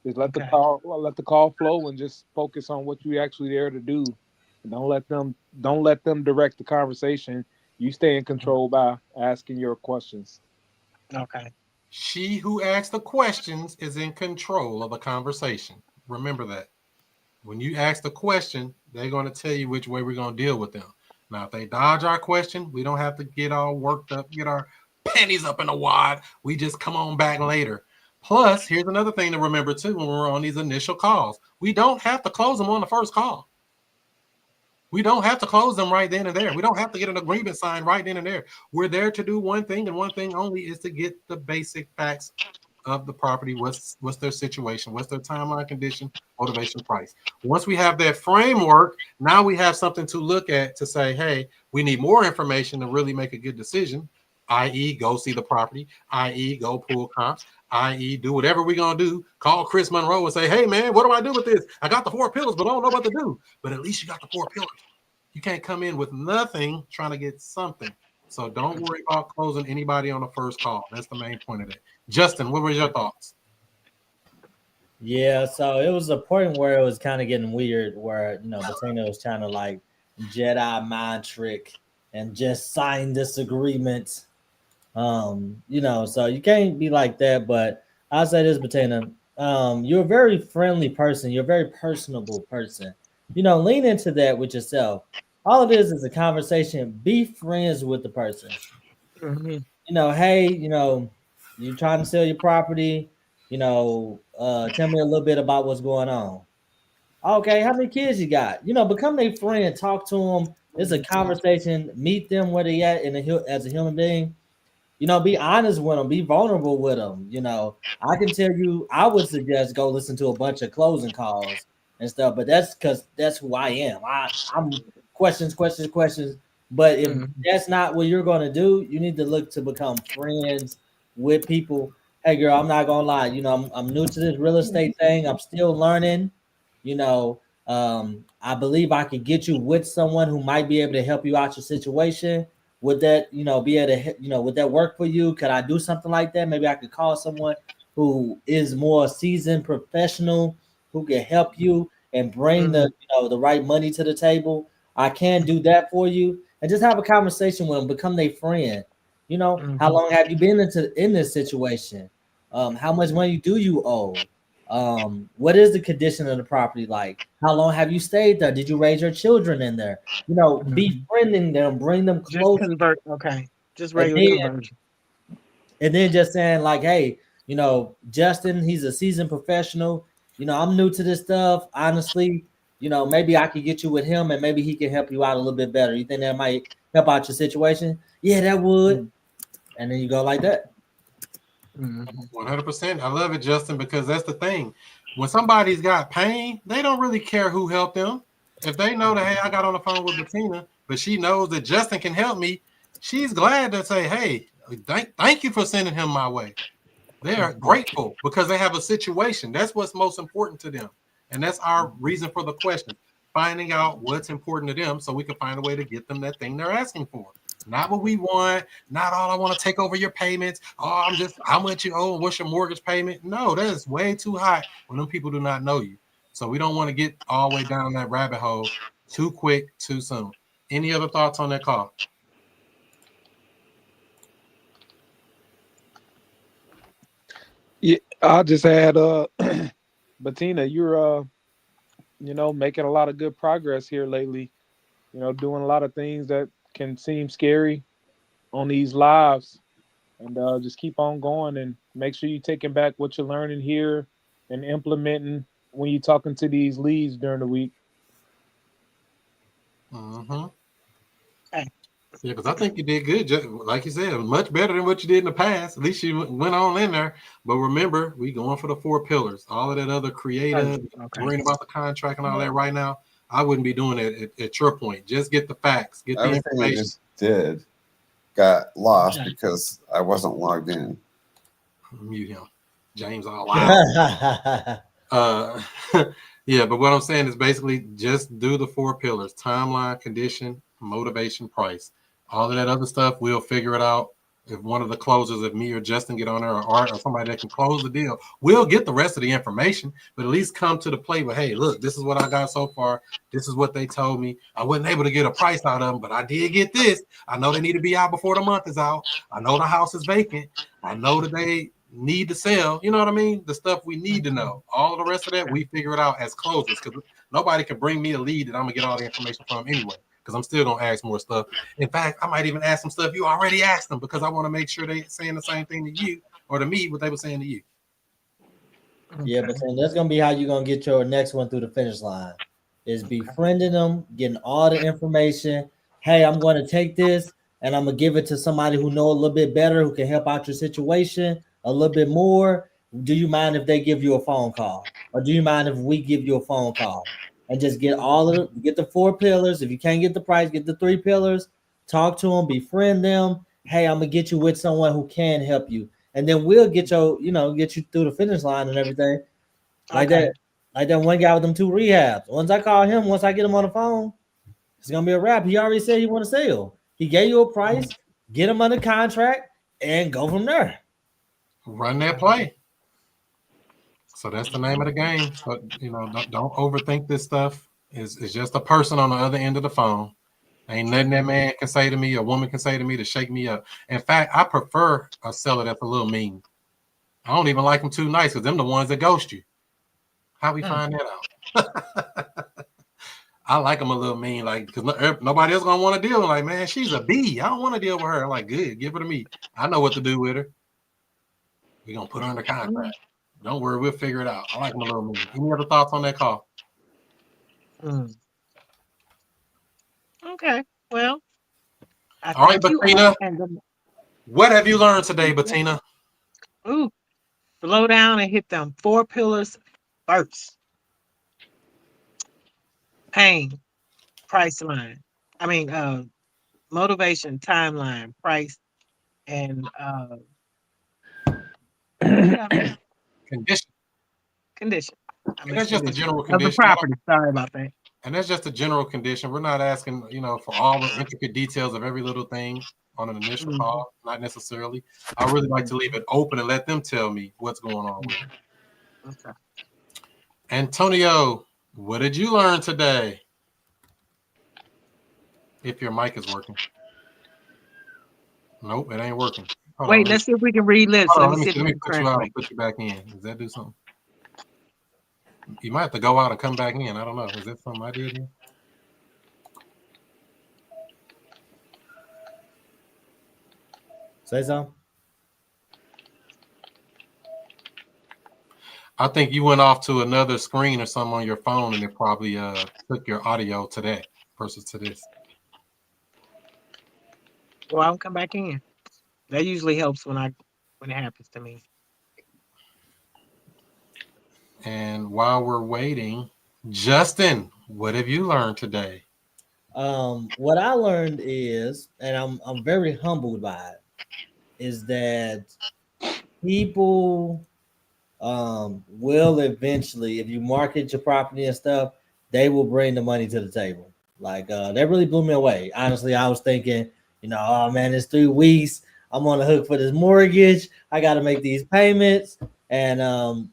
Just let the call flow and just focus on what you actually there to do. Don't let them direct the conversation. You stay in control by asking your questions. Okay. She who asks the questions is in control of the conversation. Remember that. When you ask the question, they're going to tell you which way we're going to deal with them. Now, if they dodge our question, we don't have to get all worked up, get our panties up in a wad. We just come on back later. Plus, here's another thing to remember too when we're on these initial calls. We don't have to close them on the first call. We don't have to close them right then and there. We don't have to get an agreement signed right then and there. We're there to do one thing, and one thing only is to get the basic facts of the property. What's their situation? What's their timeline, condition, motivation, price? Once we have that framework, now we have something to look at to say, hey, we need more information to really make a good decision, i.e. go see the property, i.e. go pull comps, i.e. do whatever we're going to do. Call Chris Monroe and say, hey, man, what do I do with this? I got the 4 pillars, but I don't know what to do. But at least you got the 4 pillars. You can't come in with nothing trying to get something. So don't worry about closing anybody on the first call. That's the main point of it. Justin, what were your thoughts? Yeah, so it was a point where it was kind of getting weird, where Bettina was trying to like Jedi mind trick and just sign this agreement. So you can't be like that. But I'll say this, Bettina, you're a very friendly person. You're a very personable person. Lean into that with yourself. All it is a conversation. Be friends with the person. Hey, you're trying to sell your property. Tell me a little bit about what's going on. Okay, how many kids you got? Become their friend. Talk to them. It's a conversation. Meet them where they at as a human being. Be honest with them. Be vulnerable with them. I can tell you, I would suggest go listen to a bunch of closing calls and stuff. But that's because that's who I am. I'm questions. But if that's not what you're going to do, you need to look to become friends with people. Hey, girl, I'm not gonna lie. I'm new to this real estate thing. I'm still learning. I believe I could get you with someone who might be able to help you out your situation. Would that, be able to, would that work for you? Could I do something like that? Maybe I could call someone who is more seasoned professional who can help you and bring the right money to the table. I can do that for you, and just have a conversation with them, become their friend. How long have you been in this situation? How much money do you owe? What is the condition of the property like? How long have you stayed there? Did you raise your children in there? Befriending them, bring them close. Just convert. Okay. Just regular conversion. And then just saying like, hey, Justin, he's a seasoned professional. I'm new to this stuff. Honestly, maybe I could get you with him and maybe he can help you out a little bit better. You think that might help out your situation? Yeah, that would. And then you go like that. 100%. I love it, Justin, because that's the thing. When somebody's got pain, they don't really care who helped them. If they know that, hey, I got on the phone with Bettina, but she knows that Justin can help me, she's glad to say, hey, thank you for sending him my way. They are grateful because they have a situation. That's what's most important to them. And that's our reason for the question. Finding out what's important to them so we can find a way to get them that thing they're asking for. Not what we want, not all I want to take over your payments. Oh, I'm just how much you owe, what's your mortgage payment? No, that is way too high when them people do not know you. So we don't want to get all the way down that rabbit hole too quick, too soon. Any other thoughts on that call? Yeah, I'll just add Bettina, you're making a lot of good progress here lately. Doing a lot of things that can seem scary on these lives, and just keep on going and make sure you're taking back what you're learning here and implementing when you're talking to these leads during the week. Yeah, because I think you did good. Like you said, much better than what you did in the past. At least you went on in there. But remember, we going for the 4 pillars. All of that other creative, worrying about the contract and all that right now, I wouldn't be doing it at your point. Just get the facts. Get the information. I just did got lost because I wasn't logged in. Mute him. James all loud. Yeah, but what I'm saying is basically just do the 4 pillars: timeline, condition, motivation, price. All of that other stuff, we'll figure it out if one of the closers, if me or Justin get on there, or Art, or somebody that can close the deal, we'll get the rest of the information, but at least come to the plate with, hey, look, this is what I got so far. This is what they told me. I wasn't able to get a price out of them, but I did get this. I know they need to be out before the month is out. I know the house is vacant. I know that they need to sell. You know what I mean? The stuff we need to know. All the rest of that, we figure it out as closers, because nobody can bring me a lead that I'm going to get all the information from anyway, because I'm still going to ask more stuff. In fact, I might even ask some stuff you already asked them, because I want to make sure they're saying the same thing to you or to me what they were saying to you. Yeah, but then that's gonna be how you're gonna get your next one through the finish line. Is befriending them, getting all the information. Hey, I'm going to take this and I'm gonna give it to somebody who know a little bit better, who can help out your situation a little bit more. Do you mind if they give you a phone call, or do you mind if we give you a phone call? And just get get the 4 pillars. If you can't get the price, get the 3 pillars. Talk to them, befriend them. Hey, I'm gonna get you with someone who can help you, and then we'll get get you through the finish line and everything. Like that one guy with them 2 rehabs. Once I call him, once I get him on the phone, it's gonna be a wrap. He already said he want to sell. He gave you a price, get him under contract, and go from there. Run that play. So that's the name of the game. So don't overthink this stuff. It's just a person on the other end of the phone. Ain't nothing that man can say to me, a woman can say to me to shake me up. In fact, I prefer a seller that's a little mean. I don't even like them too nice, because them the ones that ghost you. How we find that out? I like them a little mean, like, because nobody else gonna want to deal with. Like, man, she's a B. I don't want to deal with her. I'm like, good, give her to me. I know what to do with her. We're gonna put her under contract. Don't worry, we'll figure it out. I like them a little mean. Any other thoughts on that call? Okay, well, all right, Bettina. What have you learned today, Bettina? Ooh, slow down and hit them 4 pillars first. Pain, price line. I mean, motivation, timeline, price, and condition. Condition. That's just a general condition. Of the property. Sorry about that. And that's just a general condition. We're not asking, for all the intricate details of every little thing on an initial call. Not necessarily. I really like to leave it open and let them tell me what's going on with it. Okay. Antonio, what did you learn today? If your mic is working. Nope, it ain't working. Wait, let's see if we can read lips. Let me put you out and put you back in. Does that do something? You might have to go out and come back in. I don't know. Is that something I did here? Say something. I think you went off to another screen or something on your phone, and it probably took your audio to that versus to this. Well, I'll come back in. That usually helps when it happens to me. And while we're waiting, Justin, what have you learned today? What I learned is, and I'm very humbled by it, is that people will eventually, if you market your property and stuff, they will bring the money to the table. Like that really blew me away. Honestly, I was thinking, oh man, it's 3 weeks. I'm on the hook for this mortgage. I got to make these payments, and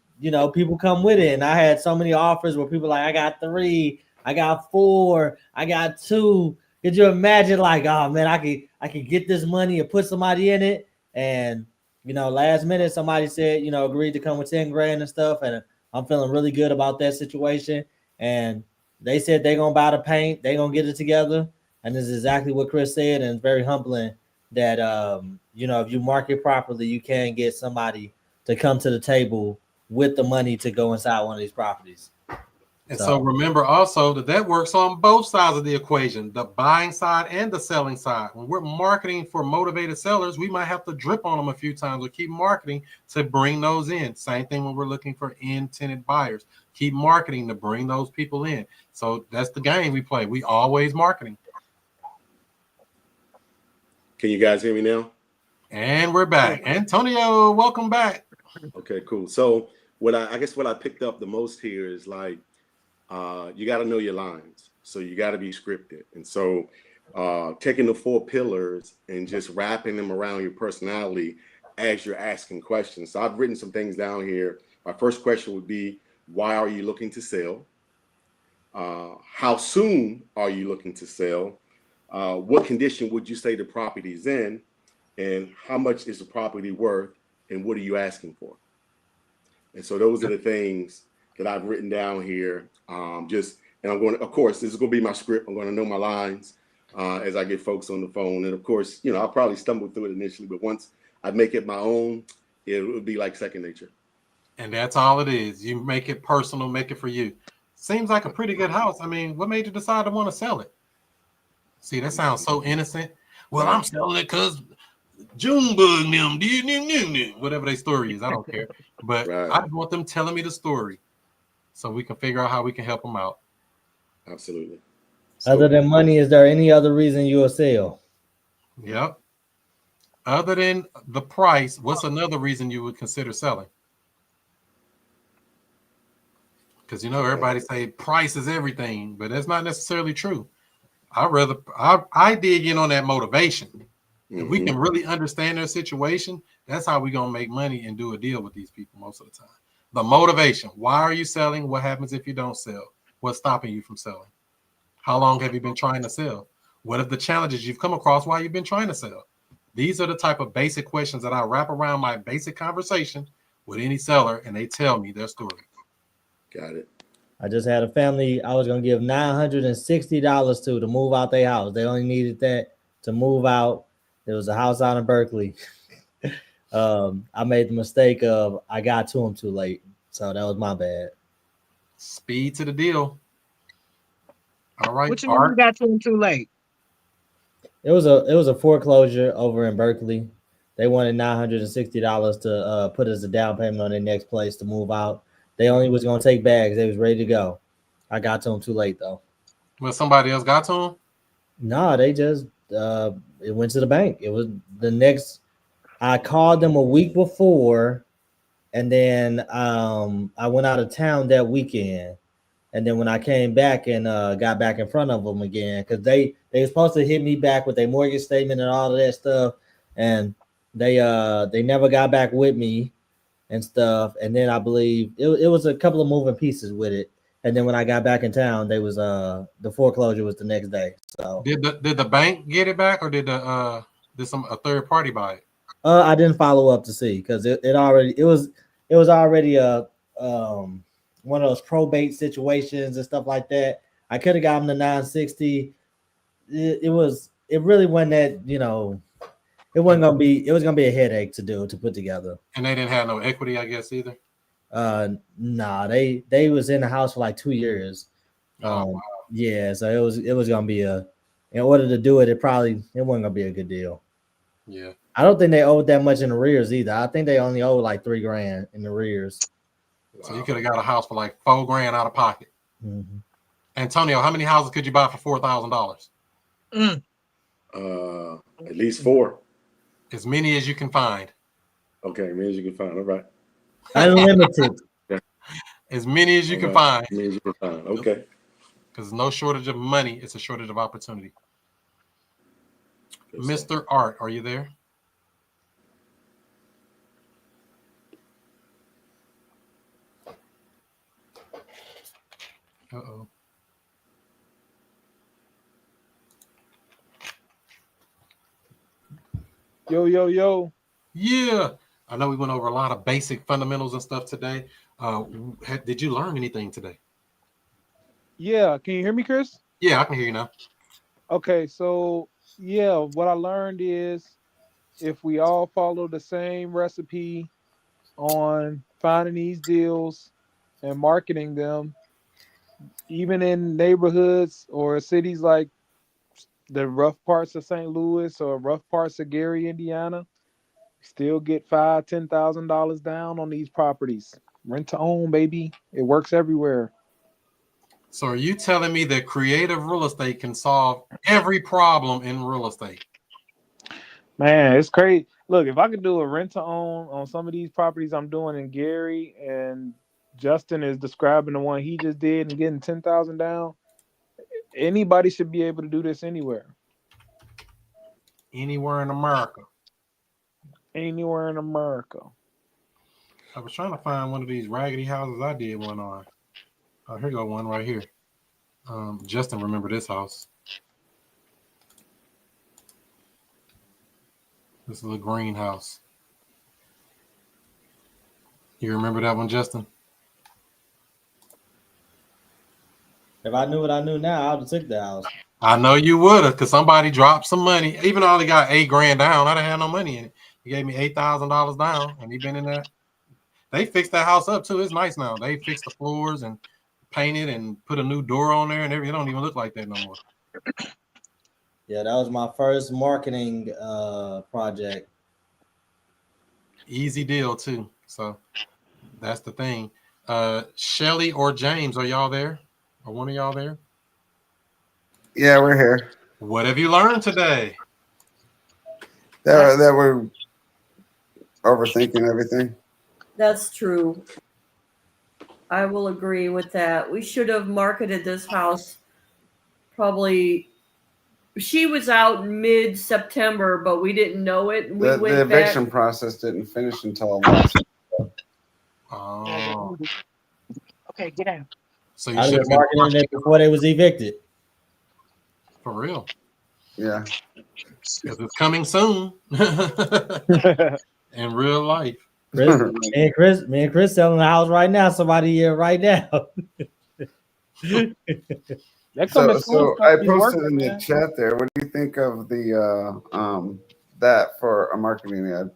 people come with it. And I had so many offers where people like, I got 3, I got 4, I got 2. Could you imagine, like, oh man, I could get this money and put somebody in it, and last minute somebody said, agreed to come with 10 grand and stuff, and I'm feeling really good about that situation. And they said they're gonna buy the paint, they're gonna get it together, and this is exactly what Chris said. And it's very humbling that if you market properly, you can get somebody to come to the table with the money to go inside one of these properties. And so remember also that works on both sides of the equation, the buying side and the selling side. When we're marketing for motivated sellers, we might have to drip on them a few times or keep marketing to bring those in. Same thing when we're looking for in-tenant buyers. Keep marketing to bring those people in. So that's the game we play. We always marketing. Can you guys hear me now? And we're back. Antonio, welcome back. Okay, cool. So what I picked up the most here is like, you got to know your lines. So you got to be scripted. And so taking the 4 pillars and just wrapping them around your personality as you're asking questions. So I've written some things down here. My first question would be, why are you looking to sell? How soon are you looking to sell? What condition would you say the property's in? And how much is the property worth? And what are you asking for? And so those are the things that I've written down here. And I'm going to, of course, this is going to be my script. I'm going to know my lines as I get folks on the phone. And of course, I'll probably stumble through it initially, but once I make it my own, it would be like second nature. And that's all it is. You make it personal, make it for you. Seems like a pretty good house. I mean, what made you decide to want to sell it? See, that sounds so innocent. Well, I'm selling it because Junebug them, whatever their story is. I don't care. But I want them telling me the story so we can figure out how we can help them out. Absolutely. Other than money, is there any other reason you will sell? Yep. Other than the price, what's another reason you would consider selling? Because everybody say price is everything, but that's not necessarily true. I dig in on that motivation. If we can really understand their situation, that's how we're gonna make money and do a deal with these people most of the time. The motivation. Why are you selling? What happens if you don't sell? What's stopping you from selling? How long have you been trying to sell? What are the challenges you've come across while you've been trying to sell? These are the type of basic questions that I wrap around my basic conversation with any seller, and they tell me their story. Got it. I just had a family I was going to give $960 to move out their house. They only needed that to move out. There was a house out in Berkeley. I made the mistake of I got to them too late. So that was my bad. Speed to the deal. All right. What you mean you got to them too late? It was a foreclosure over in Berkeley. They wanted $960 to put as a down payment on their next place to move out. They only was gonna take bags. They was ready to go. I got to them too late though. Well, somebody else got to them? No, they just it went to the bank. It was the next. I called them a week before, and then I went out of town that weekend. And then when I came back and got back in front of them again, because they were supposed to hit me back with their mortgage statement and all of that stuff, and they never got back with me and stuff. And then I believe it was a couple of moving pieces with it. And then when I got back in town, they was the foreclosure was the next day. So did the bank get it back, or did a third party buy it? I didn't follow up to see because it was already a one of those probate situations and stuff like that. I could have gotten the 960. It really wasn't that, it wasn't gonna be, it was gonna be a headache to put together. And they didn't have no equity, I guess, either. Nah, they was in the house for like 2 years. Wow. Yeah, so it was gonna be in order to do it, it wasn't gonna be a good deal. Yeah. I don't think they owed that much in arrears either. I think they only owed like $3,000 in arrears. So you could have got a house for like $4,000 out of pocket. Mm-hmm. Antonio, how many houses could you buy for $4,000? At least 4. As many as you can find. Okay, as many as you can find. All right. Unlimited. As many as you can find. As many as you can find. Okay. Because no shortage of money, it's a shortage of opportunity. Mr. Art, are you there? Uh-oh. Yo. Yeah. I know we went over a lot of basic fundamentals and stuff today. Did you learn anything today? Yeah. Can you hear me, Chris? Yeah, I can hear you now. Okay. So, yeah, what I learned is if we all follow the same recipe on finding these deals and marketing them, even in neighborhoods or cities like the rough parts of St. Louis or rough parts of Gary, Indiana, still get $5,000-$10,000 down on these properties. Rent to own, baby. It works everywhere. So are you telling me that creative real estate can solve every problem in real estate? Man, it's crazy. Look, if I could do a rent to own on some of these properties I'm doing in Gary, and Justin is describing the one he just did and getting 10,000 down, anybody should be able to do this anywhere. Anywhere in America. Anywhere in America. I was trying to find one of these raggedy houses I did one on. Oh, here go one right here. Justin, remember this house? This little green house. You remember that one, Justin? If I knew what I knew now, I would have took the house. I know you would have, because somebody dropped some money. Even though I only got $8,000 down, I didn't have no money in it. He gave me $8,000 down, and he been in there. They fixed that house up too. It's nice now. They fixed the floors and painted and put a new door on there and everything. It don't even look like that no more. Yeah, that was my first marketing project. Easy deal too. So that's the thing. Shelly or James, are y'all there? Are one of y'all there? Yeah, we're here. What have you learned today? That we're overthinking everything. That's true. I will agree with that. We should have marketed this house probably. She was out mid-September, but we didn't know it. We went The eviction back. process didn't finish until last. Oh. Okay, get out. So you I should was marketing it before they was evicted. For real. Yeah. Because it's coming soon. In real life. Me and Chris selling the house right now. Somebody here right now. So I posted in the chat there. What do you think of the that for a marketing ad?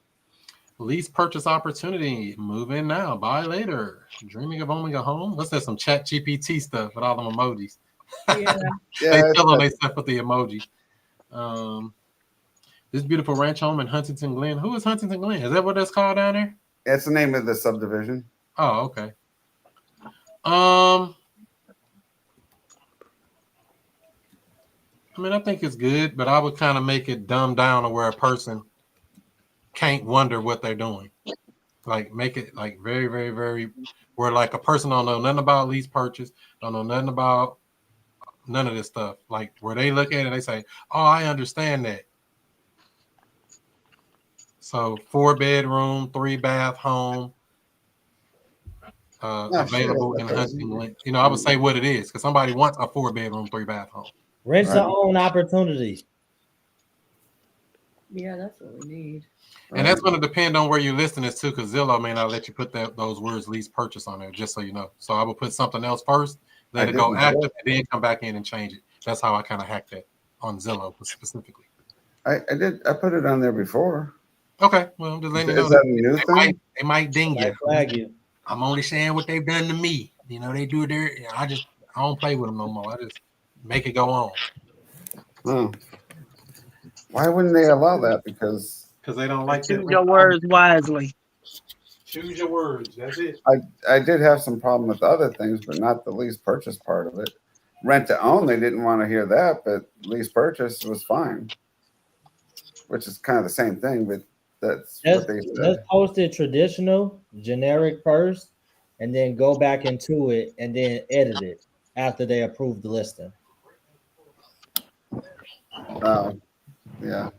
Lease purchase opportunity. Move in now. Buy later. Dreaming of owning a home. What's that? Some chat GPT stuff with all them emojis. Yeah. They tell them they stuff with the emoji. This beautiful ranch home in Huntington Glen. Who is Huntington Glen? Is that what that's called down there? It's the name of the subdivision. Oh, okay. I mean, I think it's good, but I would kind of make it dumbed down to where a person can't wonder what they're doing. Like, make it like very, very, very, where like a person don't know nothing about lease purchase, don't know nothing about none of this stuff. Like, where they look at it, they say, "Oh, I understand that." So 4-bedroom, 3-bath home, available in Huntington Glen. You know, I would say what it is, because somebody wants a 4-bedroom, 3-bath home. Rent to own opportunity. Yeah, that's what we need. And that's going to depend on where you're listing this too, because Zillow may not let you put those words lease purchase on there, just so you know. So I would put something else first, let it go active, and then come back in and change it. That's how I kind of hacked that on Zillow specifically. I put it on there before. Okay, well, just let me know. Is that a new thing? They might ding you. Flag you. I'm only saying what they've done to me. You know, they do it there. I don't play with them no more. I just make it go on. Oh. Why wouldn't they allow that? Because they don't like Choose your words wisely. Choose your words. That's it. I did have some problem with other things, but not the lease purchase part of it. Rent to own, they didn't want to hear that, but lease purchase was fine, which is kind of the same thing, but that's what they said. Let's post it traditional, generic first, and then go back into it and then edit it after they approve the listing. Yeah.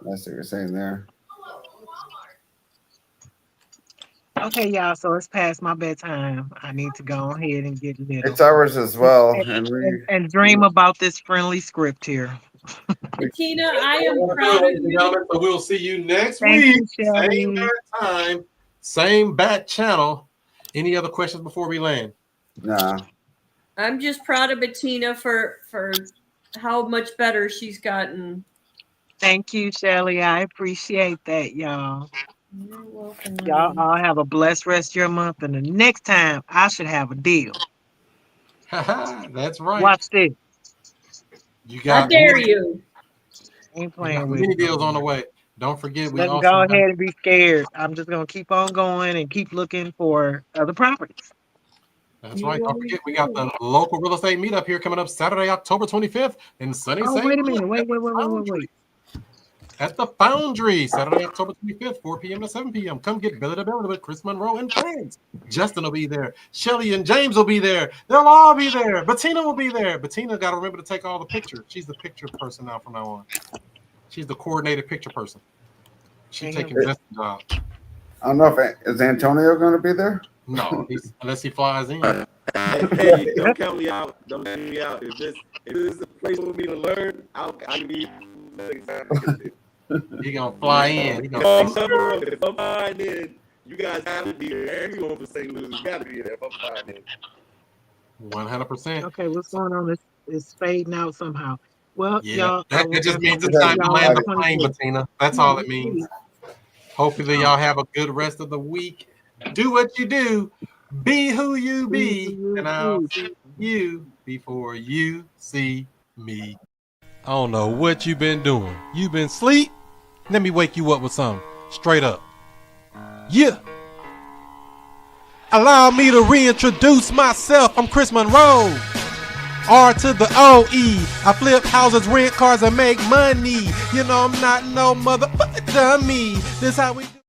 That's what you're saying there. Okay, y'all. So it's past my bedtime. I need to go ahead and get little. It's ours as well, and dream about this friendly script here. Tina, I am proud of you. So we'll see you next week. Same bat time, same bat channel. Any other questions before we land? Nah. I'm just proud of Bettina for how much better she's gotten. Thank you, Shelly. I appreciate that, y'all. You're welcome. Y'all all have a blessed rest of your month. And the next time, I should have a deal. That's right. Watch this. You got. I dare you. Ain't playing with many deals on the way. Don't forget. We also go ahead and be scared. I'm just gonna keep on going and keep looking for other properties. That's right. Don't forget, we got the local real estate meetup here coming up Saturday, October 25th in sunny St. Wait a minute. Wait. At the Foundry, Saturday, October 25th, 4 p.m. to 7 p.m. Come get Billy the Builder with Chris Monroe and friends. Justin will be there. Shelly and James will be there. They'll all be there. Bettina will be there. Bettina got to remember to take all the pictures. She's the picture person now from now on. She's the coordinated picture person. She's Damn. taking Justin's job. I don't know if is Antonio going to be there. No, unless he flies in. Hey, don't count me out. Don't count me out. If this is a place for me to learn, I need. He gonna fly in. He If gonna I'm flying in, you guys have to be there. Everyone from St. Louis got to be there if I'm flying in. 100%. Okay, what's going on? It's fading out somehow. Well, Yeah, y'all, that just means it's time to land the plane, Bettina. That's all it means. Hopefully, y'all have a good rest of the week. Do what you do. Be who you be. And I'll see you before you see me. I don't know what you've been doing. You been asleep? Let me wake you up with something. Straight up. Yeah. Allow me to reintroduce myself. I'm Chris Monroe. R to the O-E. I flip houses, rent cars, and make money. You know I'm not no motherfucker dummy. This how we do.